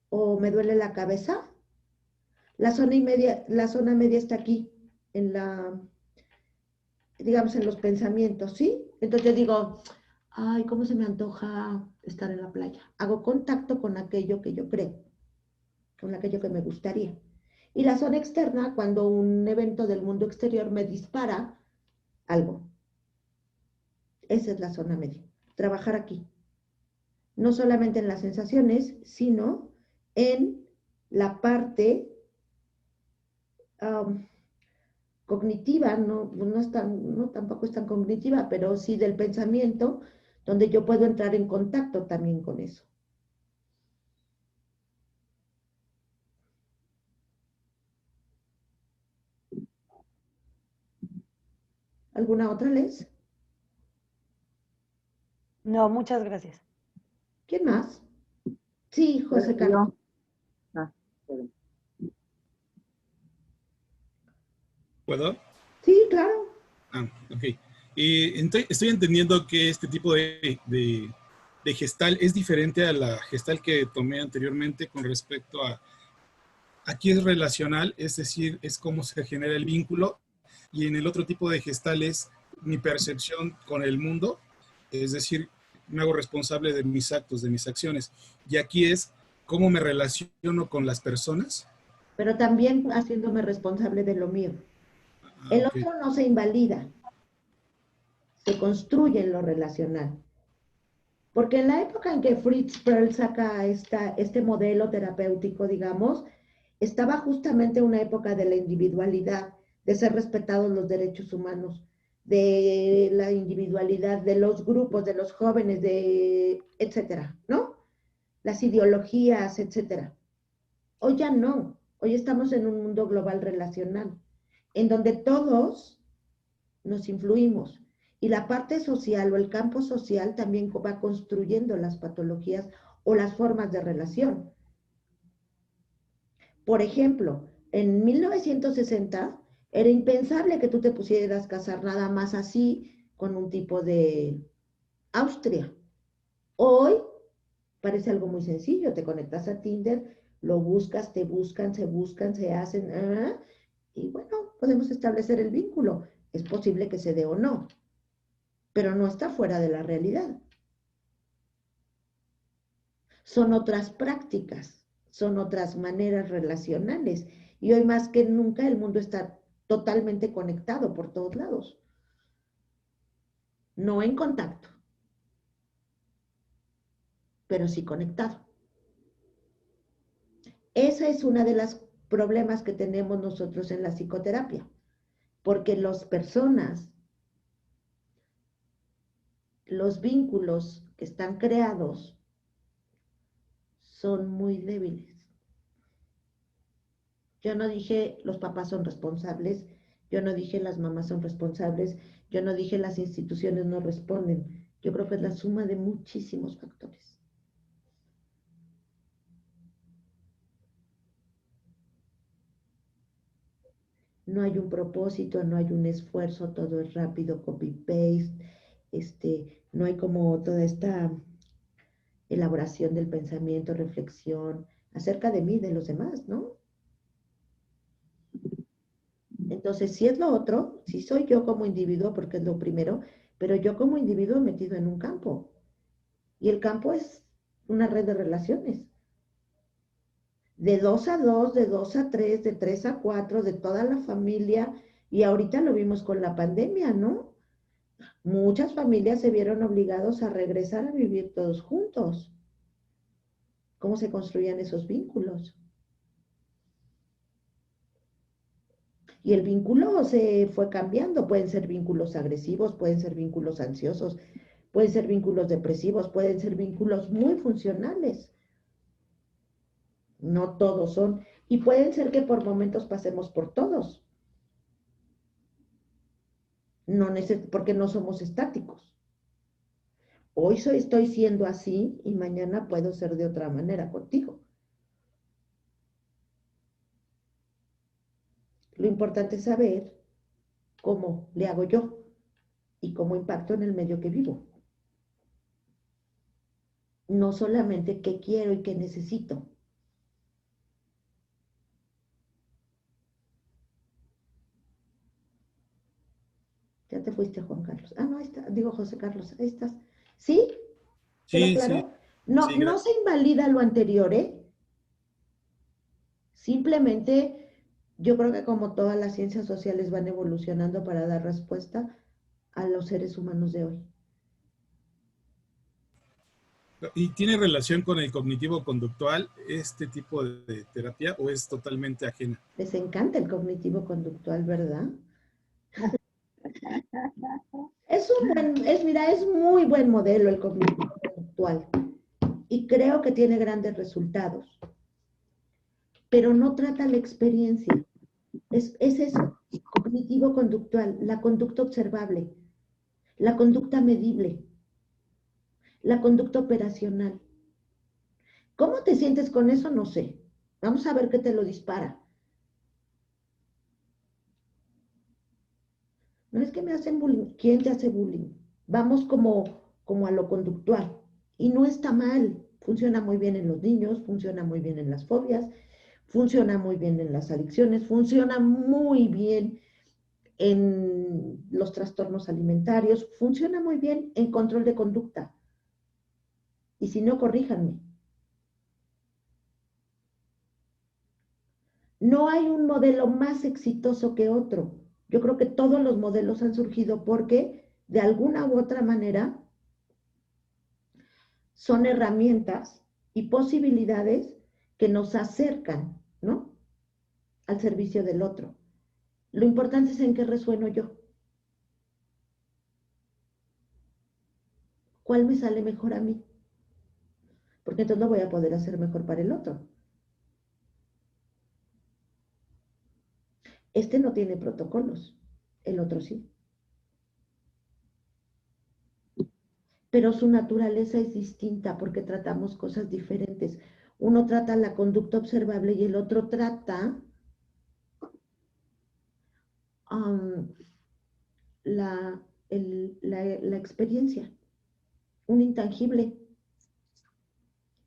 o me duele la cabeza. La zona media está aquí, digamos, en los pensamientos, ¿sí? Entonces yo digo, ay, ¿cómo se me antoja estar en la playa? Hago contacto con aquello que yo creo, con aquello que me gustaría. Y la zona externa, cuando un evento del mundo exterior me dispara algo. Esa es la zona media. Trabajar aquí. No solamente en las sensaciones, sino en la parte cognitiva, no tampoco es tan cognitiva, pero sí del pensamiento, donde yo puedo entrar en contacto también con eso. ¿Alguna otra, Les? No, muchas gracias. ¿Quién más? Sí, José Carlos. Espérame. ¿Puedo? Sí, claro. Ok. Estoy entendiendo que este tipo de gestal es diferente a la gestal que tomé anteriormente con respecto a, aquí es relacional, es decir, es cómo se genera el vínculo, y en el otro tipo de gestal es mi percepción con el mundo, es decir, me hago responsable de mis actos, de mis acciones, y aquí es cómo me relaciono con las personas. Pero también haciéndome responsable de lo mío. El Ok. otro no se invalida, se construye en lo relacional. Porque en la época en que Fritz Perls saca este modelo terapéutico, digamos, estaba justamente una época de la individualidad, de ser respetados los derechos humanos, de la individualidad de los grupos, de los jóvenes, de etcétera, ¿no? Las ideologías, etcétera. Hoy ya no, hoy estamos en un mundo global relacional, en donde todos nos influimos. Y la parte social o el campo social también va construyendo las patologías o las formas de relación. Por ejemplo, en 1960 era impensable que tú te pusieras a casar nada más así con un tipo de Austria. Hoy parece algo muy sencillo, te conectas a Tinder, lo buscas, te buscan, se hacen, y bueno, podemos establecer el vínculo. Es posible que se dé o no, pero no está fuera de la realidad. Son otras prácticas, son otras maneras relacionales. Y hoy más que nunca el mundo está totalmente conectado por todos lados. No en contacto, pero sí conectado. Esa es una de las problemas que tenemos nosotros en la psicoterapia, porque las personas, los vínculos que están creados son muy débiles. Yo no dije los papás son responsables, yo no dije las mamás son responsables, yo no dije las instituciones no responden. Yo creo que es la suma de muchísimos factores. No hay un propósito, no hay un esfuerzo, todo es rápido, copy-paste, no hay como toda esta elaboración del pensamiento, reflexión acerca de mí, de los demás, ¿no? Entonces, si es lo otro, si soy yo como individuo, porque es lo primero, pero yo como individuo metido en un campo. Y el campo es una red de relaciones. De 2 a 2, de 2 a 3, de 3 a 4, de toda la familia. Y ahorita lo vimos con la pandemia, ¿no? Muchas familias se vieron obligados a regresar a vivir todos juntos. ¿Cómo se construían esos vínculos? Y el vínculo se fue cambiando. Pueden ser vínculos agresivos, pueden ser vínculos ansiosos, pueden ser vínculos depresivos, pueden ser vínculos muy funcionales. No todos son. Y pueden ser que por momentos pasemos por todos. No porque no somos estáticos. Hoy estoy siendo así y mañana puedo ser de otra manera contigo. Lo importante es saber cómo le hago yo y cómo impacto en el medio que vivo. No solamente qué quiero y qué necesito. Ya te fuiste, Juan Carlos. Ah, no, ahí está. Digo, José Carlos, ahí estás. ¿Sí? ¿Quedó Sí, sí, claro? No, sí, no gracias. se invalida lo anterior, ¿eh? Simplemente, yo creo que como todas las ciencias sociales van evolucionando para dar respuesta a los seres humanos de hoy. ¿Y tiene relación con el cognitivo conductual este tipo de terapia o es totalmente ajena? Les encanta el cognitivo conductual, ¿verdad? Mira, es muy buen modelo el cognitivo conductual y creo que tiene grandes resultados, pero no trata la experiencia. Es eso, como cognitivo-conductual, la conducta observable, la conducta medible, la conducta operacional. ¿Cómo te sientes con eso? No sé. Vamos a ver qué te lo dispara. No es que me hacen bullying. ¿Quién te hace bullying? Vamos como a lo conductual. Y no está mal. Funciona muy bien en los niños, funciona muy bien en las fobias, funciona muy bien en las adicciones, funciona muy bien en los trastornos alimentarios, funciona muy bien en control de conducta. Y si no, corríjanme. No hay un modelo más exitoso que otro. Yo creo que todos los modelos han surgido porque, de alguna u otra manera, son herramientas y posibilidades que nos acercan, ¿no?, al servicio del otro. Lo importante es en qué resueno yo. ¿Cuál me sale mejor a mí? Porque entonces lo voy a poder hacer mejor para el otro. Este no tiene protocolos, el otro sí. Pero su naturaleza es distinta porque tratamos cosas diferentes. Uno trata la conducta observable y el otro trata la experiencia, un intangible.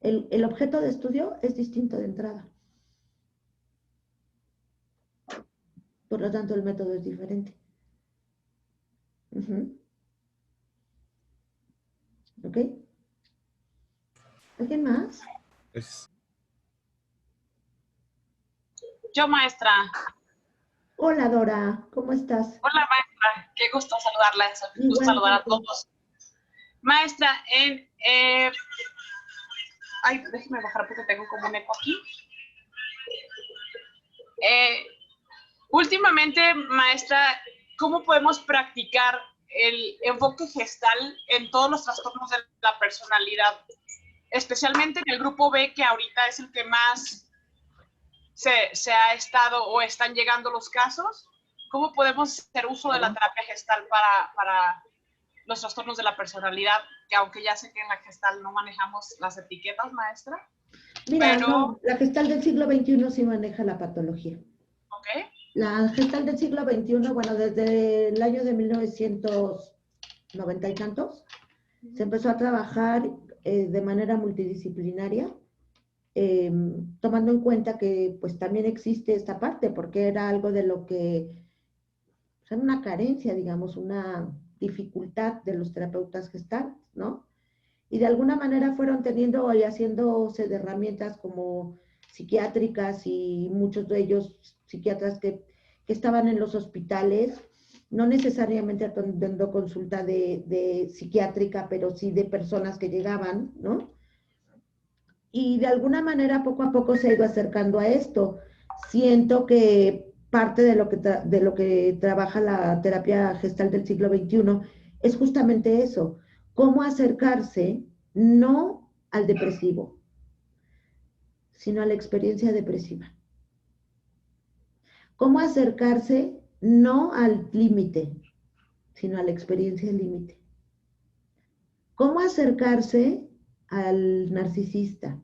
El objeto de estudio es distinto de entrada. Por lo tanto, el método es diferente. ¿Ok? ¿Alguien más? Pues, Yo, maestra. Hola, Dora. ¿Cómo estás? Hola, maestra. Qué gusto saludarla. Qué gusto saludar a todos. Maestra, ay, déjeme bajar porque tengo como un eco aquí. Últimamente, maestra, ¿cómo podemos practicar el enfoque gestal en todos los trastornos de la personalidad? Especialmente en el grupo B, que ahorita es el que más se ha estado o están llegando los casos. ¿Cómo podemos hacer uso de la terapia gestal para los trastornos de la personalidad? Que aunque ya sé que en la gestal no manejamos las etiquetas, maestra. Mira, pero... no, la gestal del siglo XXI sí maneja la patología. Ok. La gestal del siglo XXI, bueno, desde el año de 1990 y tantos, se empezó a trabajar de manera multidisciplinaria, tomando en cuenta que pues también existe esta parte, porque era algo de lo que, o sea, una carencia, digamos, una dificultad de los terapeutas gestalt, ¿no? Y de alguna manera fueron teniendo y haciéndose de herramientas como psiquiátricas y muchos de ellos psiquiatras que estaban en los hospitales, no necesariamente atendiendo consulta de psiquiátrica, pero sí de personas que llegaban, ¿no? Y de alguna manera poco a poco se ha ido acercando a esto. Siento que parte de lo que trabaja la terapia gestal del siglo XXI es justamente eso, cómo acercarse no al depresivo, sino a la experiencia depresiva. Cómo acercarse no al límite, sino a la experiencia límite. Cómo acercarse al narcisista,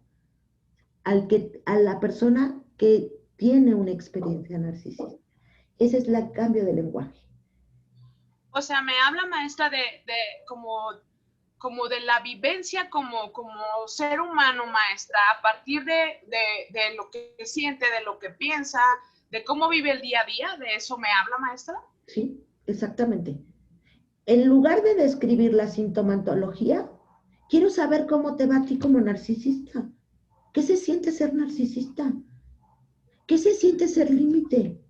a la persona que tiene una experiencia narcisista. Ese es el cambio de lenguaje. O sea, me habla, maestra, de como de la vivencia como ser humano, maestra, a partir de lo que siente, de lo que piensa, de cómo vive el día a día. ¿De eso me habla, maestra? Sí, exactamente. En lugar de describir la sintomatología, quiero saber cómo te va a ti como narcisista. ¿Qué se siente ser narcisista? ¿Qué se siente ser límite?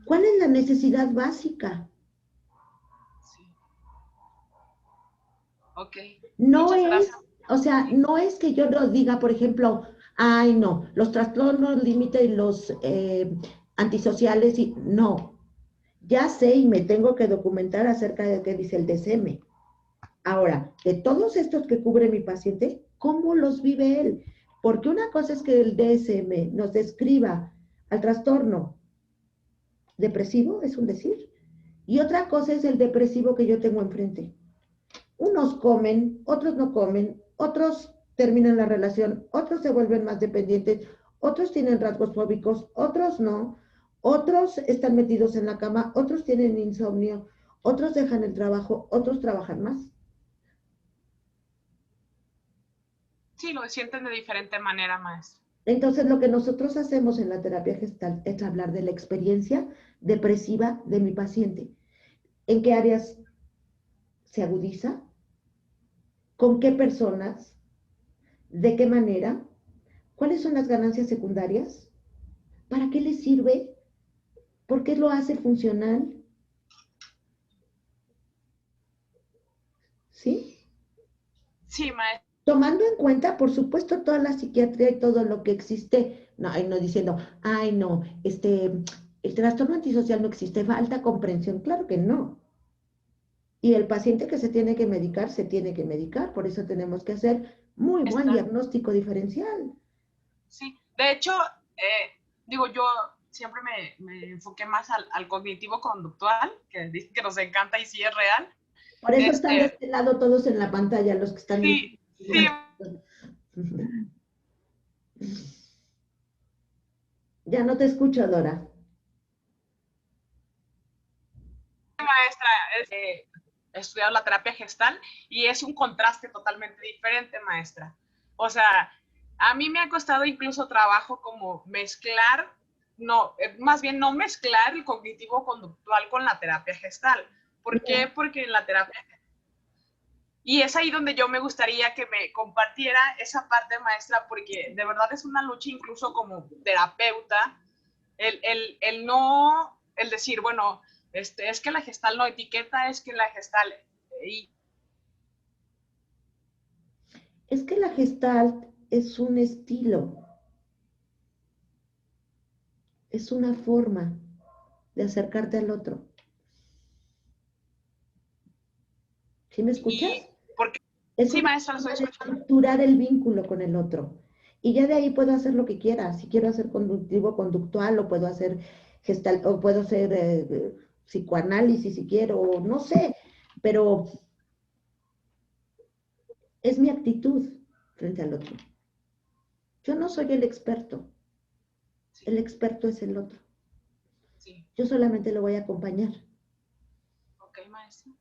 ¿Cuál es la necesidad básica? Sí. Ok. No es, o sea, no es que yo nos diga, por ejemplo, ay, no, los trastornos límite y los antisociales, y no. Ya sé y me tengo que documentar acerca de qué dice el DSM. Ahora, de todos estos que cubre mi paciente, ¿cómo los vive él? Porque una cosa es que el DSM nos describa al trastorno depresivo, es un decir. Y otra cosa es el depresivo que yo tengo enfrente. Unos comen, otros no comen, otros terminan la relación, otros se vuelven más dependientes, otros tienen rasgos fóbicos, otros no, otros están metidos en la cama, otros tienen insomnio, otros dejan el trabajo, otros trabajan más. Sí, lo sienten de diferente manera, maestra. Entonces, lo que nosotros hacemos en la terapia gestal es hablar de la experiencia depresiva de mi paciente. ¿En qué áreas se agudiza? ¿Con qué personas? ¿De qué manera? ¿Cuáles son las ganancias secundarias? ¿Para qué le sirve? ¿Por qué lo hace funcional? ¿Sí? Sí, maestra. Tomando en cuenta, por supuesto, toda la psiquiatría y todo lo que existe. No, y no diciendo, ay, no, el trastorno antisocial no existe, falta comprensión. Claro que no. Y el paciente que se tiene que medicar, se tiene que medicar. Por eso tenemos que hacer muy buen diagnóstico diferencial. Sí, de hecho, digo, yo siempre me enfoqué más al cognitivo-conductual, que dicen que nos encanta y sí es real. Por eso están de este lado todos en la pantalla, los que están sí, sí. Ya no te escucho, Dora. Maestra, he estudiado la terapia gestal y es un contraste totalmente diferente, maestra. O sea, a mí me ha costado incluso trabajo como mezclar, no, más bien no mezclar el cognitivo-conductual con la terapia gestal. ¿Por qué? Porque en la terapia... Y es ahí donde yo me gustaría que me compartiera esa parte, maestra, porque de verdad es una lucha incluso como terapeuta, el no, el decir, bueno, es que la gestal no etiqueta, es que la gestal... Es que la gestalt es un estilo, es una forma de acercarte al otro. ¿Sí me escuchas? Es sí, maestra, lo estoy escuchando. Estructurar el vínculo con el otro. Y ya de ahí puedo hacer lo que quiera. Si quiero hacer conductivo-conductual, o puedo hacer gestal, o puedo hacer psicoanálisis si quiero, o no sé, pero es mi actitud frente al otro. Yo no soy el experto. El experto es el otro. Sí. Yo solamente lo voy a acompañar. Ok, maestra.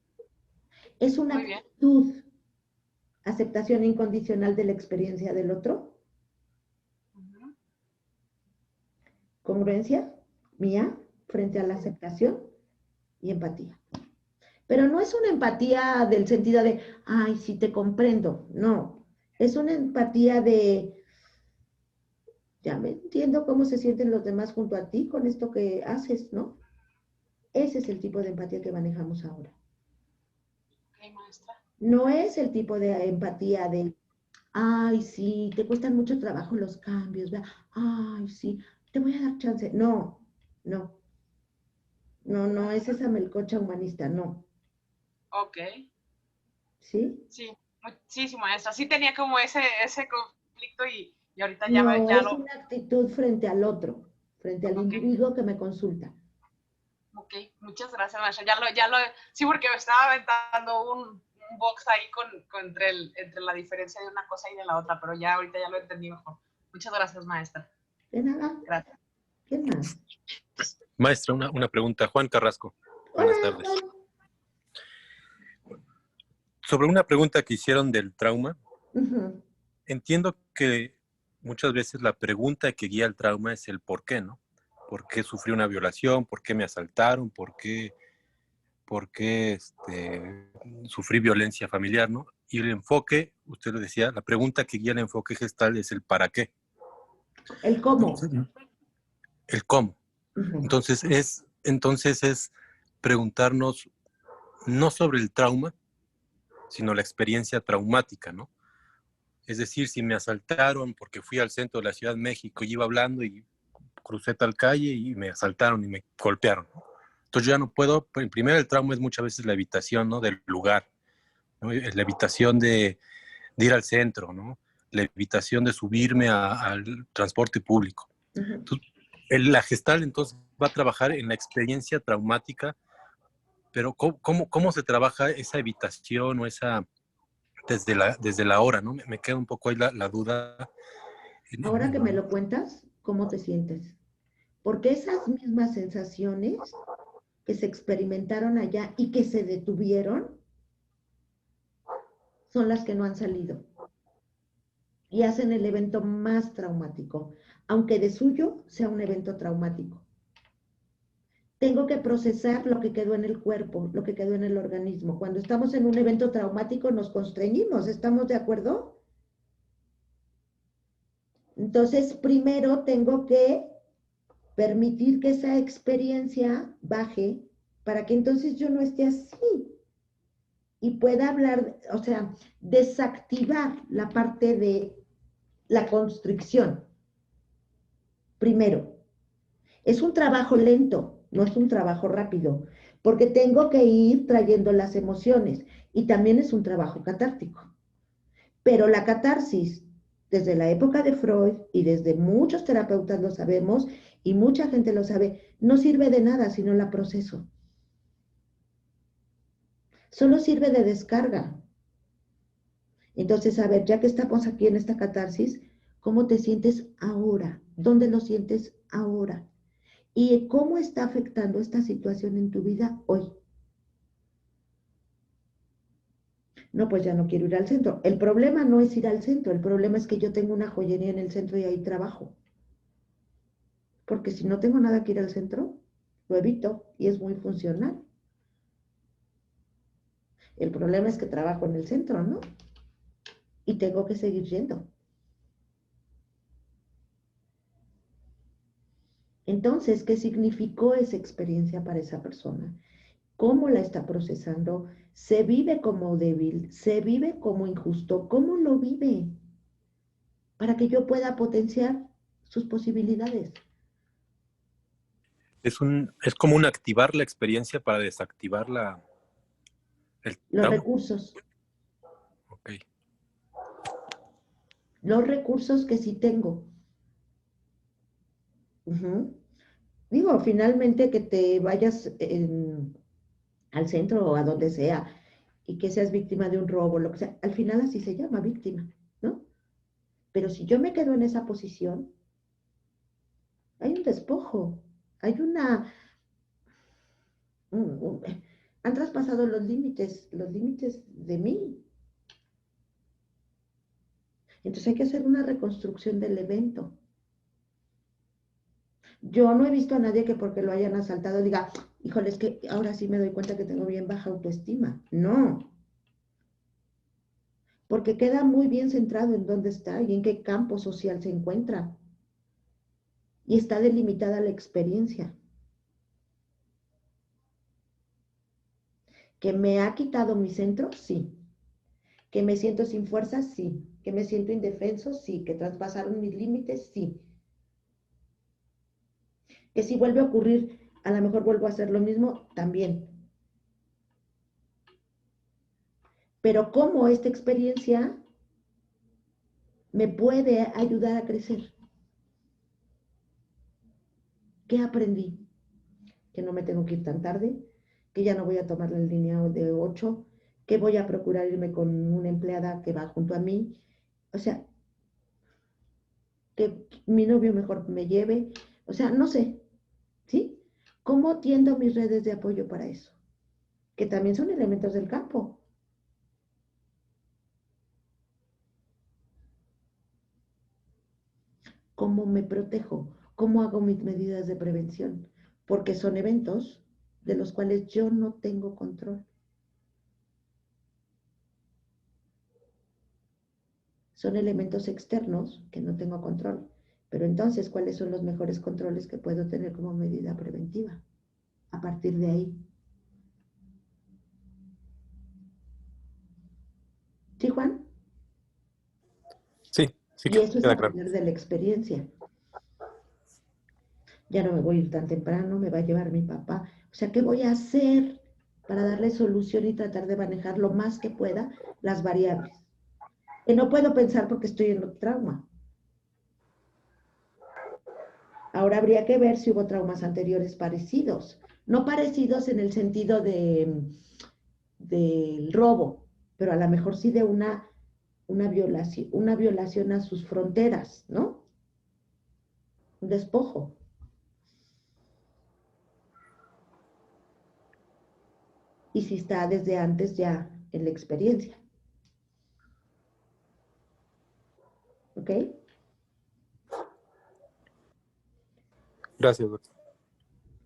Es una actitud, aceptación incondicional de la experiencia del otro. Congruencia mía frente a la aceptación y empatía. Pero no es una empatía del sentido de, ay, sí te comprendo. No, es una empatía de, ya me entiendo cómo se sienten los demás junto a ti con esto que haces, ¿no? Ese es el tipo de empatía que manejamos ahora. Ok, maestra. No es el tipo de empatía de, ay, sí, te cuestan mucho trabajo los cambios, ¿verdad? Ay, sí, te voy a dar chance. No, no. No es esa melcocha humanista, no. Ok. ¿Sí? Sí, maestra. Sí tenía como ese conflicto y ahorita No, ya es una actitud frente al otro, frente al individuo que me consulta. Ok, muchas gracias, maestra. Sí, porque me estaba aventando un box ahí entre la diferencia de una cosa y de la otra, pero ya ahorita ya lo entendí mejor. Muchas gracias, maestra. De nada. Gracias. ¿Quién más? Maestra, una pregunta. Juan Carrasco. Hola, Buenas tardes. Juan. Sobre una pregunta que hicieron del trauma, Uh-huh. entiendo que muchas veces la pregunta que guía el trauma es el por qué, ¿no? ¿Por qué sufrí una violación? ¿Por qué me asaltaron? ¿Por qué sufrí violencia familiar, ¿no? Y el enfoque, usted lo decía, la pregunta que guía el enfoque gestal es el para qué. El cómo. El cómo. Uh-huh. Entonces es preguntarnos no sobre el trauma, sino la experiencia traumática, ¿no? Es decir, si me asaltaron porque fui al centro de la Ciudad de México y iba hablando y crucé tal calle y me asaltaron y me golpearon, ¿no? Entonces yo ya no puedo, primero el trauma es muchas veces la evitación, ¿no? Del lugar, ¿no? La evitación de ir al centro, ¿no? La evitación de subirme al transporte público. Uh-huh. Entonces, La Gestalt entonces va a trabajar en la experiencia traumática, pero ¿cómo se trabaja esa evitación o esa desde la hora, ¿no? Me queda un poco ahí la duda. Ahora que me lo cuentas, ¿cómo te sientes? Porque esas mismas sensaciones que se experimentaron allá y que se detuvieron son las que no han salido y hacen el evento más traumático, aunque de suyo sea un evento traumático. Tengo que procesar lo que quedó en el cuerpo, lo que quedó en el organismo. Cuando estamos en un evento traumático nos constreñimos, ¿estamos de acuerdo? Entonces, primero tengo que permitir que esa experiencia baje para que entonces yo no esté así y pueda hablar, o sea, desactivar la parte de la constricción. Primero, es un trabajo lento, no es un trabajo rápido, porque tengo que ir trayendo las emociones y también es un trabajo catártico. Pero la catarsis, desde la época de Freud y desde muchos terapeutas lo sabemos y mucha gente lo sabe, no sirve de nada si no la proceso. Solo sirve de descarga. Entonces, a ver, ya que estamos aquí en esta catarsis, ¿cómo te sientes ahora? ¿Dónde lo sientes ahora? ¿Y cómo está afectando esta situación en tu vida hoy? No, pues ya no quiero ir al centro. El problema no es ir al centro, el problema es que yo tengo una joyería en el centro y ahí trabajo. Porque si no tengo nada que ir al centro, lo evito y es muy funcional. El problema es que trabajo en el centro, ¿no? Y tengo que seguir yendo. Entonces, ¿qué significó esa experiencia para esa persona? ¿Cómo la está procesando? ¿Se vive como débil? ¿Se vive como injusto? ¿Cómo lo vive? Para que yo pueda potenciar sus posibilidades. Es como un activar la experiencia para desactivar el Los trauma. recursos. Ok. Los recursos que sí tengo. Digo, finalmente que te vayas al centro o a donde sea y que seas víctima de un robo, lo que sea, al final así se llama víctima, ¿no? Pero si yo me quedo en esa posición, hay un despojo, hay han traspasado los límites de mí. Entonces hay que hacer una reconstrucción del evento. Yo no he visto a nadie que porque lo hayan asaltado diga, híjole, es que ahora sí me doy cuenta que tengo bien baja autoestima. No. Porque queda muy bien centrado en dónde está y en qué campo social se encuentra. Y está delimitada la experiencia. ¿Que me ha quitado mi centro? Sí. ¿Que me siento sin fuerza? Sí. ¿Que me siento indefenso? Sí. ¿Que traspasaron mis límites? Sí. ¿Que si vuelve a ocurrir, a lo mejor vuelvo a hacer lo mismo? También. Pero ¿cómo esta experiencia me puede ayudar a crecer? ¿Qué aprendí? Que no me tengo que ir tan tarde, que ya no voy a tomar la línea de 8, que voy a procurar irme con una empleada que va junto a mí. O sea, que mi novio mejor me lleve. O sea, no sé, ¿sí? ¿Cómo tiendo mis redes de apoyo para eso? Que también son elementos del campo. ¿Cómo me protejo? ¿Cómo hago mis medidas de prevención? Porque son eventos de los cuales yo no tengo control. Son elementos externos que no tengo control. Pero entonces, ¿cuáles son los mejores controles que puedo tener como medida preventiva? A partir de ahí. ¿Sí, Juan? Sí, Y eso es queda claro. aprender de la experiencia. Ya no me voy a ir tan temprano, me va a llevar mi papá. O sea, ¿qué voy a hacer para darle solución y tratar de manejar lo más que pueda las variables? Que no puedo pensar porque estoy en el trauma. Ahora habría que ver si hubo traumas anteriores parecidos. No parecidos en el sentido del robo, pero a lo mejor sí de una violación a sus fronteras, ¿no? Un despojo. Y si está desde antes ya en la experiencia. ¿Ok? Gracias, doctor.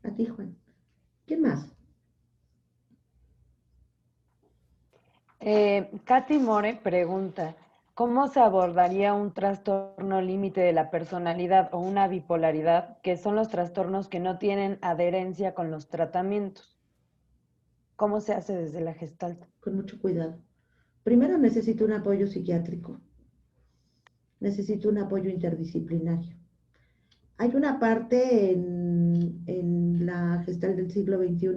A ti, Juan. ¿Quién más? Katy More pregunta, ¿cómo se abordaría un trastorno límite de la personalidad o una bipolaridad, que son los trastornos que no tienen adherencia con los tratamientos? ¿Cómo se hace desde la Gestalt? Con mucho cuidado. Primero necesito un apoyo psiquiátrico. Necesito un apoyo interdisciplinario. Hay una parte en la Gestalt del siglo XXI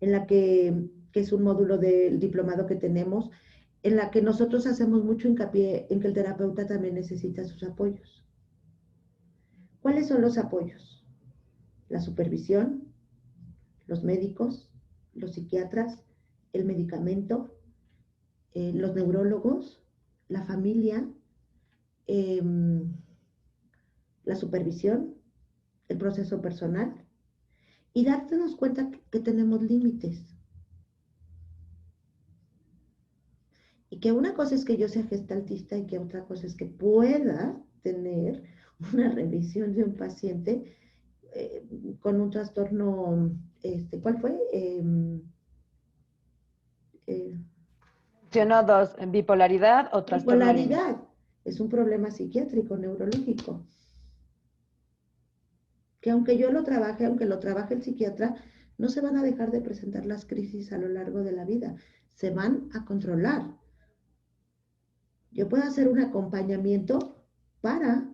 en la que es un módulo del diplomado que tenemos, en la que nosotros hacemos mucho hincapié en que el terapeuta también necesita sus apoyos. ¿Cuáles son los apoyos? La supervisión, los médicos, los psiquiatras, el medicamento, los neurólogos, la familia, la supervisión, el proceso personal y darnos cuenta que tenemos límites. Y que una cosa es que yo sea gestaltista y que otra cosa es que pueda tener una revisión de un paciente con un trastorno, ¿cuál fue? Mencionó dos, bipolaridad o trastorno límite. Bipolaridad es un problema psiquiátrico, neurológico. Que aunque yo lo trabaje, aunque lo trabaje el psiquiatra, no se van a dejar de presentar las crisis a lo largo de la vida. Se van a controlar. Yo puedo hacer un acompañamiento para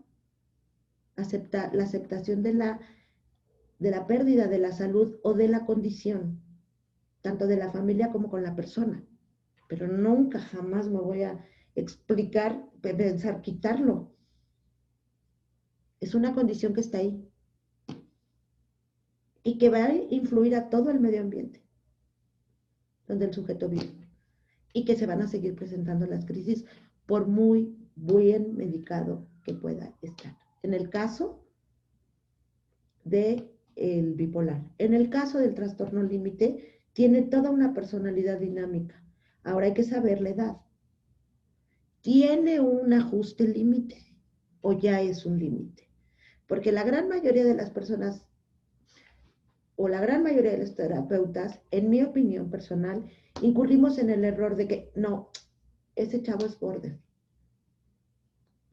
aceptar la aceptación de la pérdida de la salud o de la condición, tanto de la familia como con la persona. Pero nunca, jamás me voy a explicar, pensar quitarlo. Es una condición que está ahí y que va a influir a todo el medio ambiente donde el sujeto vive y que se van a seguir presentando las crisis por muy bien medicado que pueda estar. En el caso del bipolar. En el caso del trastorno límite, tiene toda una personalidad dinámica. Ahora hay que saber la edad. ¿Tiene un ajuste límite o ya es un límite? Porque la gran mayoría de las personas o la gran mayoría de los terapeutas, en mi opinión personal, incurrimos en el error de que no, ese chavo es border.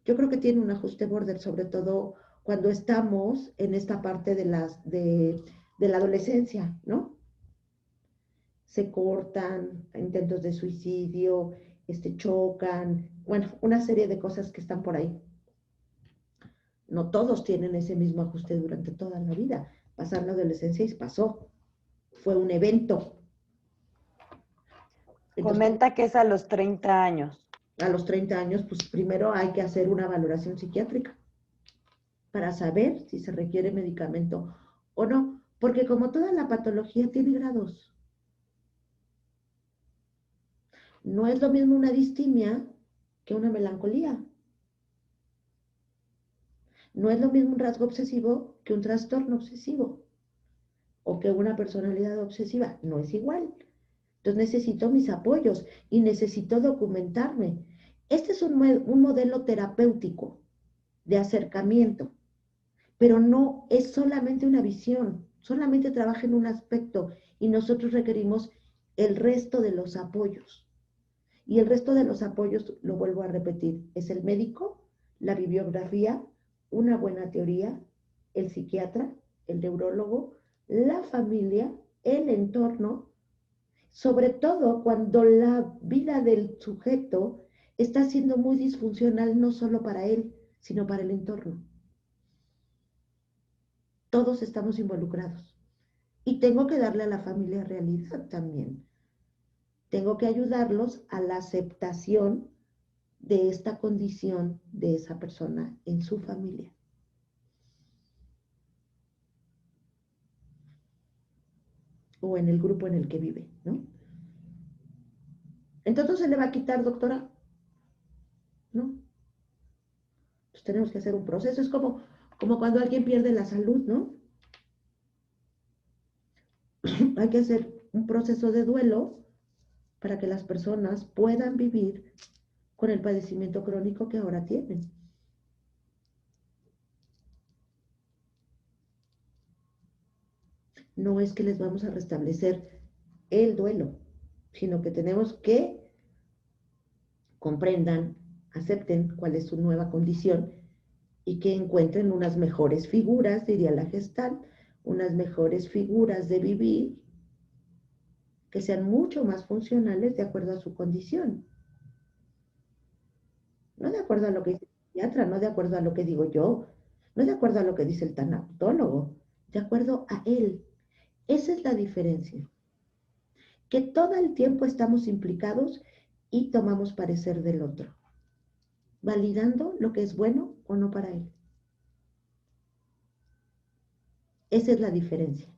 Yo creo que tiene un ajuste border, sobre todo cuando estamos en esta parte de la adolescencia, ¿no? Se cortan, intentos de suicidio, chocan, bueno, una serie de cosas que están por ahí. No todos tienen ese mismo ajuste durante toda la vida. Pasar la adolescencia y pasó. Fue un evento. Entonces, comenta que es a los 30 años. A los 30 años, pues primero hay que hacer una valoración psiquiátrica para saber si se requiere medicamento o no, porque como toda la patología tiene grados. No es lo mismo una distimia que una melancolía. No es lo mismo un rasgo obsesivo que un trastorno obsesivo o que una personalidad obsesiva. No es igual. Entonces necesito mis apoyos y necesito documentarme. Este es un modelo terapéutico de acercamiento, pero no es solamente una visión, solamente trabaja en un aspecto y nosotros requerimos el resto de los apoyos. Y el resto de los apoyos, lo vuelvo a repetir, es el médico, la bibliografía, una buena teoría, el psiquiatra, el neurólogo, la familia, el entorno, sobre todo cuando la vida del sujeto está siendo muy disfuncional, no solo para él, sino para el entorno. Todos estamos involucrados. Y tengo que darle a la familia realidad también. Tengo que ayudarlos a la aceptación de esta condición de esa persona en su familia. o en el grupo en el que vive, ¿no? Entonces se le va a quitar, doctora, ¿no? Pues tenemos que hacer un proceso. Es como cuando alguien pierde la salud, ¿no? Hay que hacer un proceso de duelo para que las personas puedan vivir con el padecimiento crónico que ahora tienen. No es que les vamos a restablecer el duelo, sino que tenemos que comprendan, acepten cuál es su nueva condición y que encuentren unas mejores figuras, diría la Gestalt, unas mejores figuras de vivir que sean mucho más funcionales de acuerdo a su condición. No de acuerdo a lo que dice el psiquiatra, no de acuerdo a lo que digo yo, no de acuerdo a lo que dice el tanatólogo, de acuerdo a él. Esa es la diferencia. Que todo el tiempo estamos implicados y tomamos parecer del otro, validando lo que es bueno o no para él. Esa es la diferencia.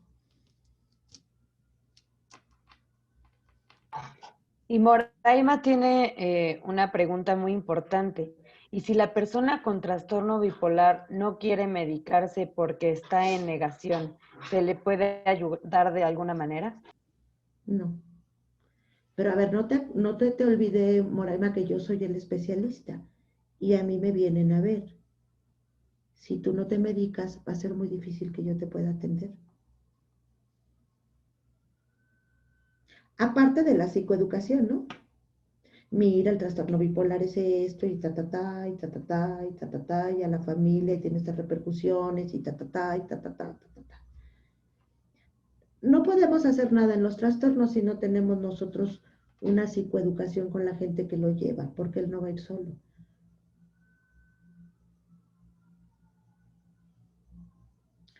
Y Moraima tiene una pregunta muy importante. ¿Y si la persona con trastorno bipolar no quiere medicarse porque está en negación, se le puede ayudar de alguna manera? No. Pero a ver, no te olvidé, Moraima, que yo soy el especialista y a mí me vienen a ver. Si tú no te medicas, va a ser muy difícil que yo te pueda atender. Aparte de la psicoeducación, ¿no? Mira, el trastorno bipolar es esto, y ta, ta, ta, y ta, ta, ta, y ta, ta, ta, y a la familia y tiene estas repercusiones, y ta, ta, ta, y ta, ta, ta, ta, ta, ta. No podemos hacer nada en los trastornos si no tenemos nosotros una psicoeducación con la gente que lo lleva, porque él no va a ir solo.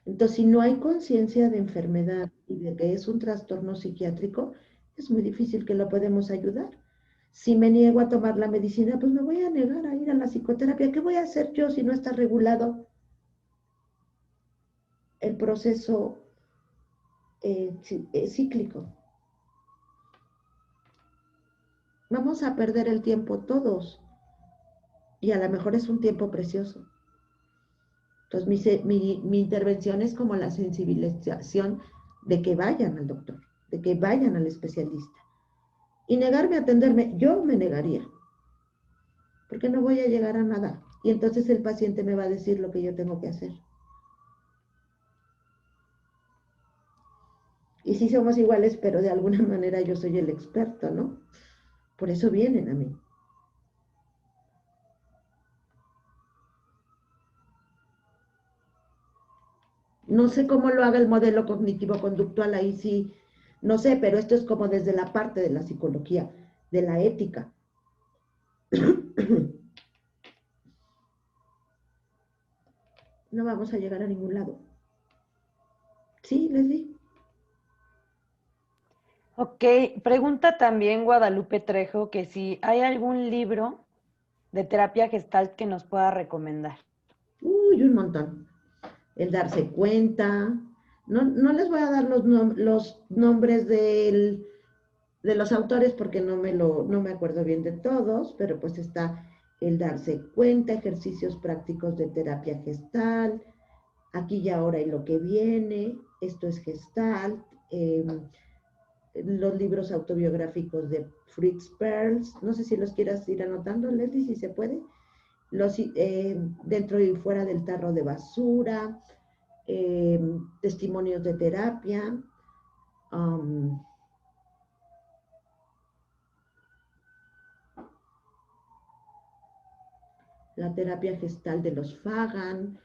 Entonces, si no hay conciencia de enfermedad y de que es un trastorno psiquiátrico, es muy difícil que lo podemos ayudar. Si me niego a tomar la medicina, pues me voy a negar a ir a la psicoterapia. ¿Qué voy a hacer yo si no está regulado el proceso cíclico? Vamos a perder el tiempo todos y a lo mejor es un tiempo precioso. Entonces, mi intervención es como la sensibilización de que vayan al doctor, de que vayan al especialista. Y negarme a atenderme, yo me negaría, porque no voy a llegar a nada. Y entonces el paciente me va a decir lo que yo tengo que hacer. Y sí somos iguales, pero de alguna manera yo soy el experto, ¿no? Por eso vienen a mí. No sé cómo lo haga el modelo cognitivo-conductual, ahí sí, no sé, pero esto es como desde la parte de la psicología, de la ética. No vamos a llegar a ningún lado. Sí, Leslie. Ok, pregunta también Guadalupe Trejo que si hay algún libro de terapia gestalt que nos pueda recomendar. Uy, un montón. El darse cuenta. No les voy a dar los nombres de los autores porque no me acuerdo bien de todos, pero pues está el darse cuenta, ejercicios prácticos de terapia gestal, aquí y ahora y lo que viene, esto es gestalt, los libros autobiográficos de Fritz Perls, no sé si los quieras ir anotando, Leslie, si se puede, dentro y fuera del tarro de basura, testimonios de terapia, la terapia gestal de los Fagan,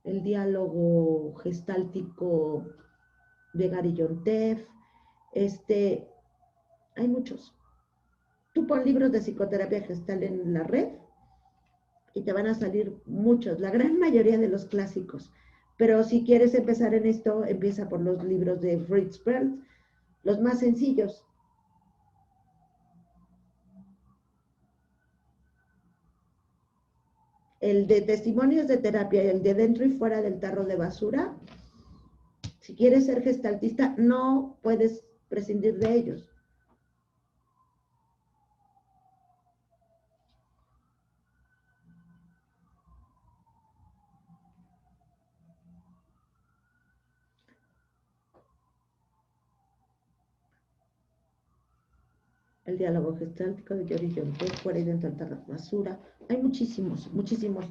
el diálogo gestáltico de Gary Yontef, hay muchos. Tú pon libros de psicoterapia gestal en la red y te van a salir muchos, la gran mayoría de los clásicos. Pero si quieres empezar en esto, empieza por los libros de Fritz Perls, los más sencillos. El de testimonios de terapia y el de dentro y fuera del tarro de basura, Si quieres ser gestaltista, no puedes prescindir de ellos. El diálogo gestáltico de Yori Yonté, fuera y dentro de la basura. Hay muchísimos, muchísimos.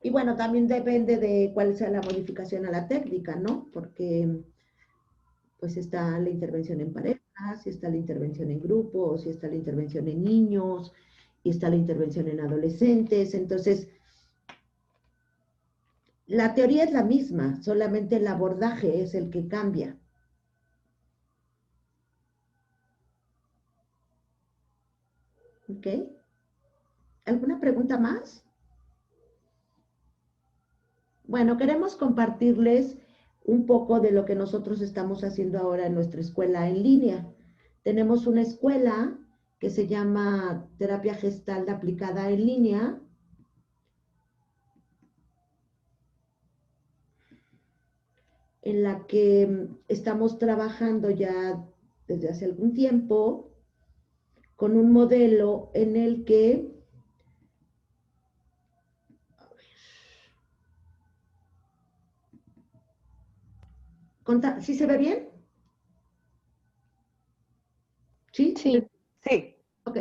Y bueno, también depende de cuál sea la modificación a la técnica, ¿no? Porque pues está la intervención en parejas, si está la intervención en grupos, si está la intervención en niños, y está la intervención en adolescentes. Entonces, la teoría es la misma, solamente el abordaje es el que cambia. ¿Ok? ¿Alguna pregunta más? Bueno, queremos compartirles un poco de lo que nosotros estamos haciendo ahora en nuestra escuela en línea. Tenemos una escuela que se llama Terapia Gestal Aplicada en Línea. En la que estamos trabajando ya desde hace algún tiempo con un modelo en el que ¿sí se ve bien? ¿Sí? Sí. Sí. Ok.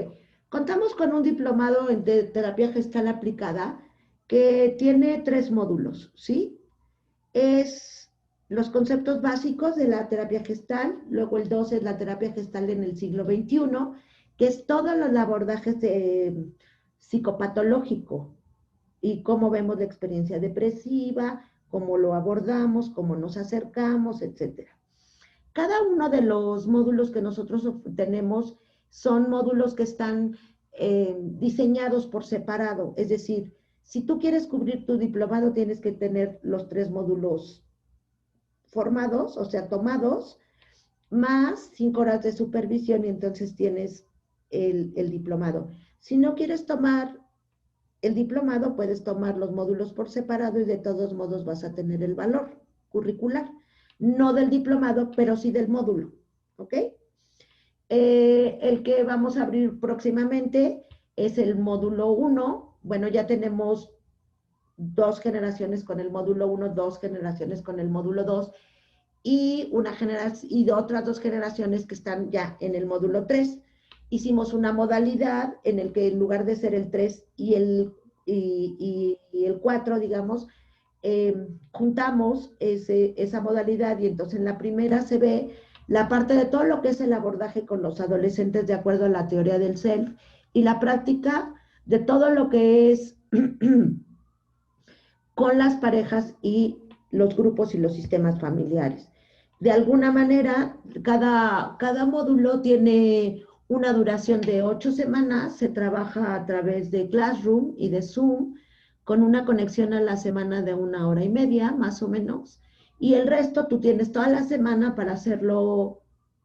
Contamos con un diplomado en terapia gestal aplicada que tiene 3 módulos, ¿sí? Es los conceptos básicos de la terapia gestal, luego el 2 es la terapia gestal en el siglo XXI, que es todos los abordajes de psicopatológico y cómo vemos la experiencia depresiva, cómo lo abordamos, cómo nos acercamos, etc. Cada uno de los módulos que nosotros tenemos son módulos que están diseñados por separado, es decir, si tú quieres cubrir tu diplomado, tienes que tener los 3 módulos formados, o sea, tomados, más 5 horas de supervisión y entonces tienes el diplomado. Si no quieres tomar el diplomado, puedes tomar los módulos por separado y de todos modos vas a tener el valor curricular. No del diplomado, pero sí del módulo, ¿ok? El que vamos a abrir próximamente es el módulo 1. Bueno, ya tenemos 2 generaciones con el módulo 1, 2 generaciones con el módulo 2 y otras 2 generaciones que están ya en el módulo 3. Hicimos una modalidad en el que en lugar de ser el 3 y el 4, digamos, juntamos esa modalidad y entonces en la primera se ve la parte de todo lo que es el abordaje con los adolescentes de acuerdo a la teoría del self y la práctica de todo lo que es con las parejas y los grupos y los sistemas familiares. De alguna manera, cada módulo tiene una duración de 8 semanas, se trabaja a través de Classroom y de Zoom, con una conexión a la semana de 1 hora y media, más o menos, y el resto tú tienes toda la semana para hacerlo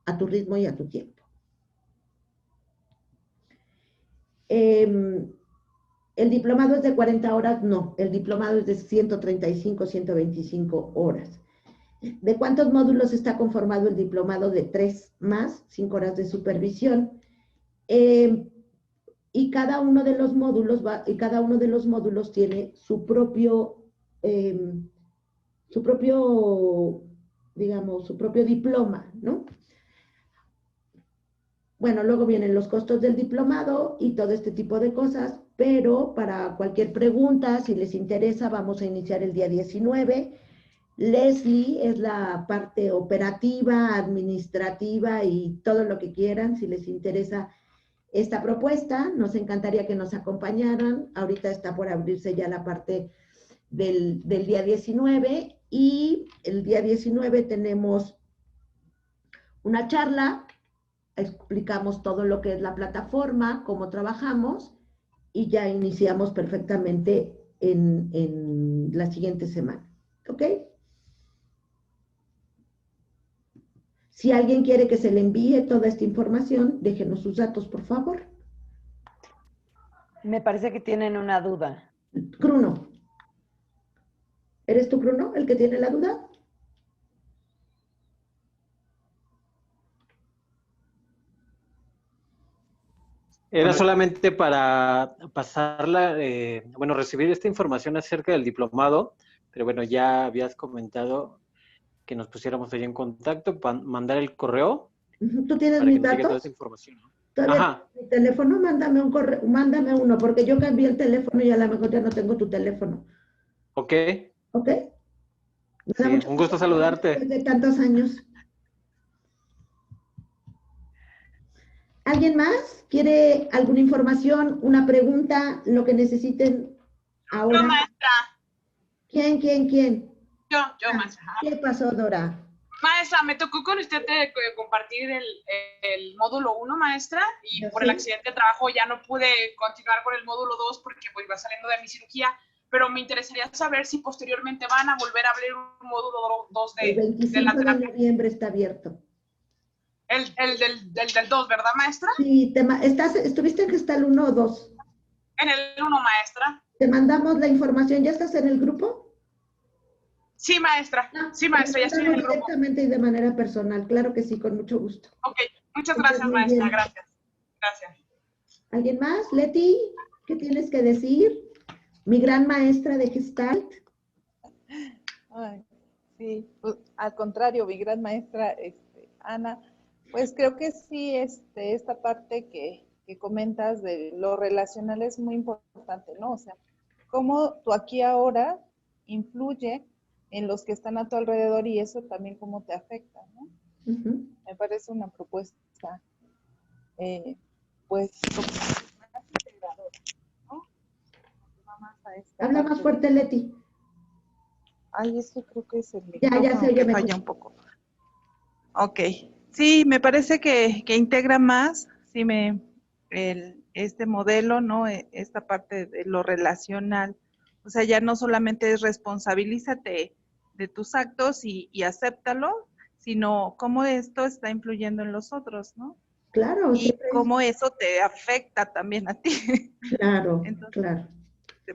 a tu ritmo y a tu tiempo. ¿El diplomado es de 40 horas? No, el diplomado es de 135, 125 horas. ¿De cuántos módulos está conformado el diplomado? De 3 más 5 horas de supervisión. Y cada uno de los módulos tiene su propio, digamos, su propio diploma, ¿no? Bueno, luego vienen los costos del diplomado y todo este tipo de cosas, pero para cualquier pregunta, si les interesa, vamos a iniciar el día 19. Leslie es la parte operativa, administrativa y todo lo que quieran, si les interesa esta propuesta, nos encantaría que nos acompañaran. Ahorita está por abrirse ya la parte del día 19 y el día 19 tenemos una charla, explicamos todo lo que es la plataforma, cómo trabajamos y ya iniciamos perfectamente en la siguiente semana. ¿Ok? Si alguien quiere que se le envíe toda esta información, déjenos sus datos, por favor. Me parece que tienen una duda. Bruno. ¿Eres tú, Bruno, el que tiene la duda? Era solamente para pasarla, bueno, recibir esta información acerca del diplomado, pero bueno, ya habías comentado que nos pusiéramos ahí en contacto, mandar el correo ¿Tú tienes para que mis nos llegue toda esa datos? información, ¿no? ¿Todavía Ajá, tienes mi teléfono? Mándame un correo, mándame uno, porque yo cambié el teléfono y a lo mejor ya no tengo tu teléfono. ok, ¿Ok? Me da sí, mucho un gusto gusto saludarte. después de tantos años. ¿Alguien más quiere alguna información, una pregunta, lo que necesiten Yo, ahora? maestra. ¿Quién? Yo, maestra. ¿Qué pasó, Dora? Maestra, me tocó con usted compartir el módulo 1, maestra, y Yo por el sí. accidente de trabajo ya no pude continuar con el módulo 2 porque pues iba saliendo de mi cirugía, pero me interesaría saber si posteriormente van a volver a abrir un módulo 2 El de la 25 de terapia. noviembre está abierto. Del 2, ¿verdad, maestra? Sí, ¿estuviste en Gestal 1 o 2? En el 1, maestra. Te mandamos la información. ¿Ya estás en el grupo? Sí, maestra. Sí, maestra, ya estoy en el grupo. Directamente y de manera personal. Claro que sí, con mucho gusto. Ok, muchas Estás gracias, muy maestra. bien. Gracias. Gracias. ¿Alguien más? Leti, ¿qué tienes que decir? Mi gran maestra de Gestalt. Ay, sí, pues, al contrario, mi gran maestra, Ana, pues creo que sí, esta parte que comentas de lo relacional es muy importante, ¿no? O sea, cómo tu aquí ahora influye en los que están a tu alrededor y eso también cómo te afecta, ¿no? Ujú. Me parece una propuesta, pues, como más integradora, ¿no? Va más a esta Habla más parte fuerte, de... Leti. Ay, es que creo que es el Ya se micrófono oye que mejor. falla un poco. Ok. Sí, me parece que integra más, sí, este modelo, ¿no? Esta parte de lo relacional. O sea, ya no solamente es responsabilízate de tus actos y acéptalo, sino cómo esto está influyendo en los otros, ¿no? Claro, Y siempre es. cómo eso te afecta también a ti. Claro, Entonces, claro.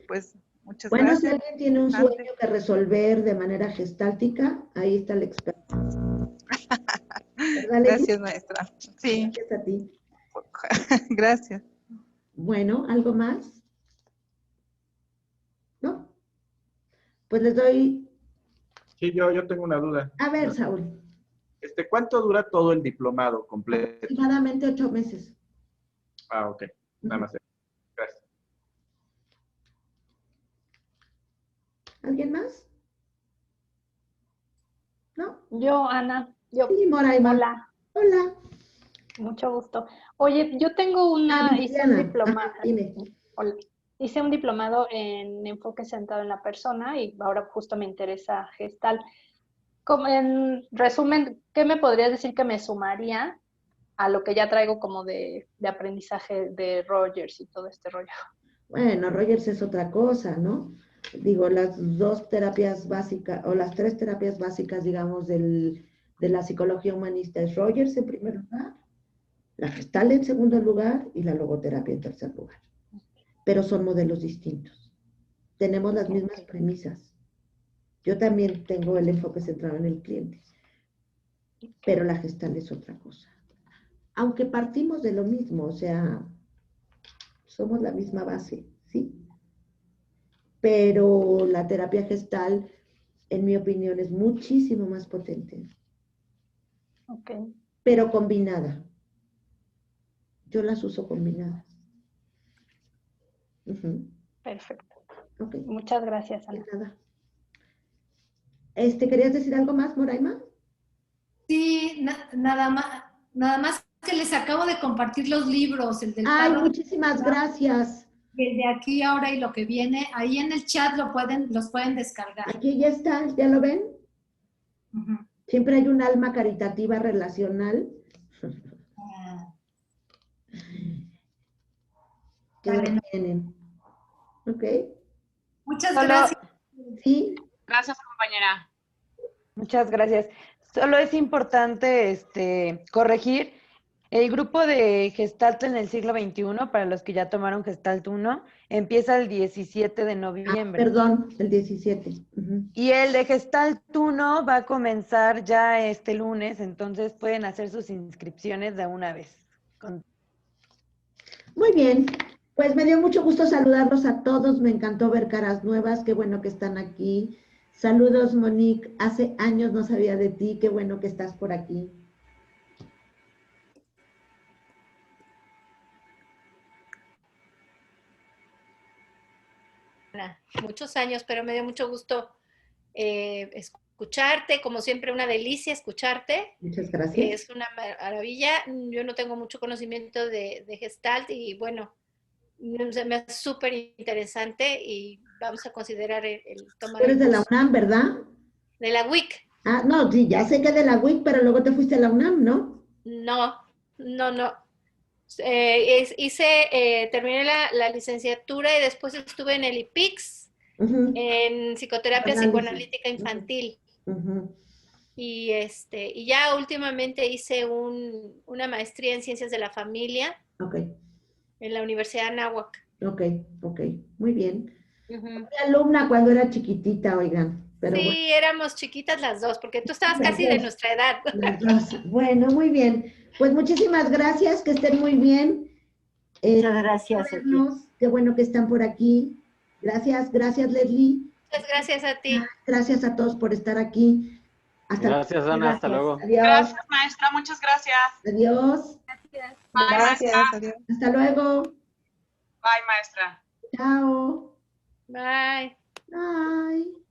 pues, muchas Bueno, si gracias. alguien tiene un Interesante. sueño que resolver de manera gestáltica, ahí está el experto. ¿Verdad, Leti? Gracias, maestra. Sí, Gracias a ti. gracias. Bueno, ¿algo más? ¿No? Pues les doy. Sí, yo tengo una duda. A ver, Saúl. ¿Cuánto dura todo el diplomado completo? Aproximadamente 8 meses. Ah, ok. Nada más. Gracias. ¿Alguien más? ¿No? Yo, Ana, Sí, Moraima. hola, Hola. mucho gusto. Oye, yo tengo hice un Viviana. diplomado, Ajá, dime. hola, hice un diplomado en enfoque centrado en la persona y ahora justo me interesa Gestal. Como en resumen, ¿qué me podrías decir que me sumaría a lo que ya traigo como de aprendizaje de Rogers y todo este rollo? Bueno, Rogers es otra cosa, ¿no? Digo, las dos terapias básicas, o las tres terapias básicas, digamos, de la psicología humanista es Rogers en primer lugar, la Gestalt en segundo lugar y la logoterapia en tercer lugar. Pero son modelos distintos. Tenemos las mismas premisas. Yo también tengo el enfoque centrado en el cliente, pero la Gestalt es otra cosa. Aunque partimos de lo mismo, o sea, somos la misma base, ¿sí? Pero la terapia gestal, en mi opinión, es muchísimo más potente. Ok. Pero combinada. Yo las uso combinadas. Perfecto. Okay. Muchas gracias, Ana. Nada. ¿Querías decir algo más, Moraima? Sí, nada más que les acabo de compartir los libros, el del Ay, tarot. muchísimas gracias. El de aquí, ahora y lo que viene, ahí en el chat los pueden descargar. Aquí ya está, ¿ya lo ven? Uh-huh. Siempre hay un alma caritativa relacional. Que lo tienen. ¿Ok? Muchas gracias. Sí. Gracias, compañera. Muchas gracias. Solo es importante corregir. El grupo de Gestalt en el siglo XXI, para los que ya tomaron Gestalt 1, empieza el 17 de noviembre. Perdón, el 17. Ujú. Y el de Gestalt 1 va a comenzar ya este lunes, entonces pueden hacer sus inscripciones de una vez. Muy bien, pues me dio mucho gusto saludarlos a todos, me encantó ver caras nuevas, qué bueno que están aquí. Saludos, Monique, hace años no sabía de ti, qué bueno que estás por aquí. Muchos años, pero me dio mucho gusto escucharte, como siempre una delicia escucharte. Muchas gracias. Es una maravilla. Yo no tengo mucho conocimiento de Gestalt y bueno, se me hace súper interesante y vamos a considerar el tomar. Tú eres de la UNAM, ¿verdad? De la WIC. Ah, no, sí, ya sé que de la WIC, pero luego te fuiste a la UNAM, ¿no? No. Terminé la licenciatura y después estuve en el IPIX, en psicoterapia psicoanalítica infantil. Y ya últimamente hice una maestría en ciencias de la familia en la Universidad de Anáhuac. Ok, muy bien. Fui alumna cuando era chiquitita, oigan. Pero sí, bueno. Éramos chiquitas las dos, porque tú estabas casi de nuestra edad. Las dos. Bueno, muy bien. Pues muchísimas gracias, que estén muy bien. Muchas gracias. Qué bueno que están por aquí. Gracias, Leslie. Muchas gracias a ti. Gracias a todos por estar aquí. Gracias, Ana. Hasta luego. Adiós. Gracias, maestra. Muchas gracias. Adiós. Gracias. Bye, Gracias. Adiós. Hasta luego. Bye, maestra. Chao. Bye. Bye.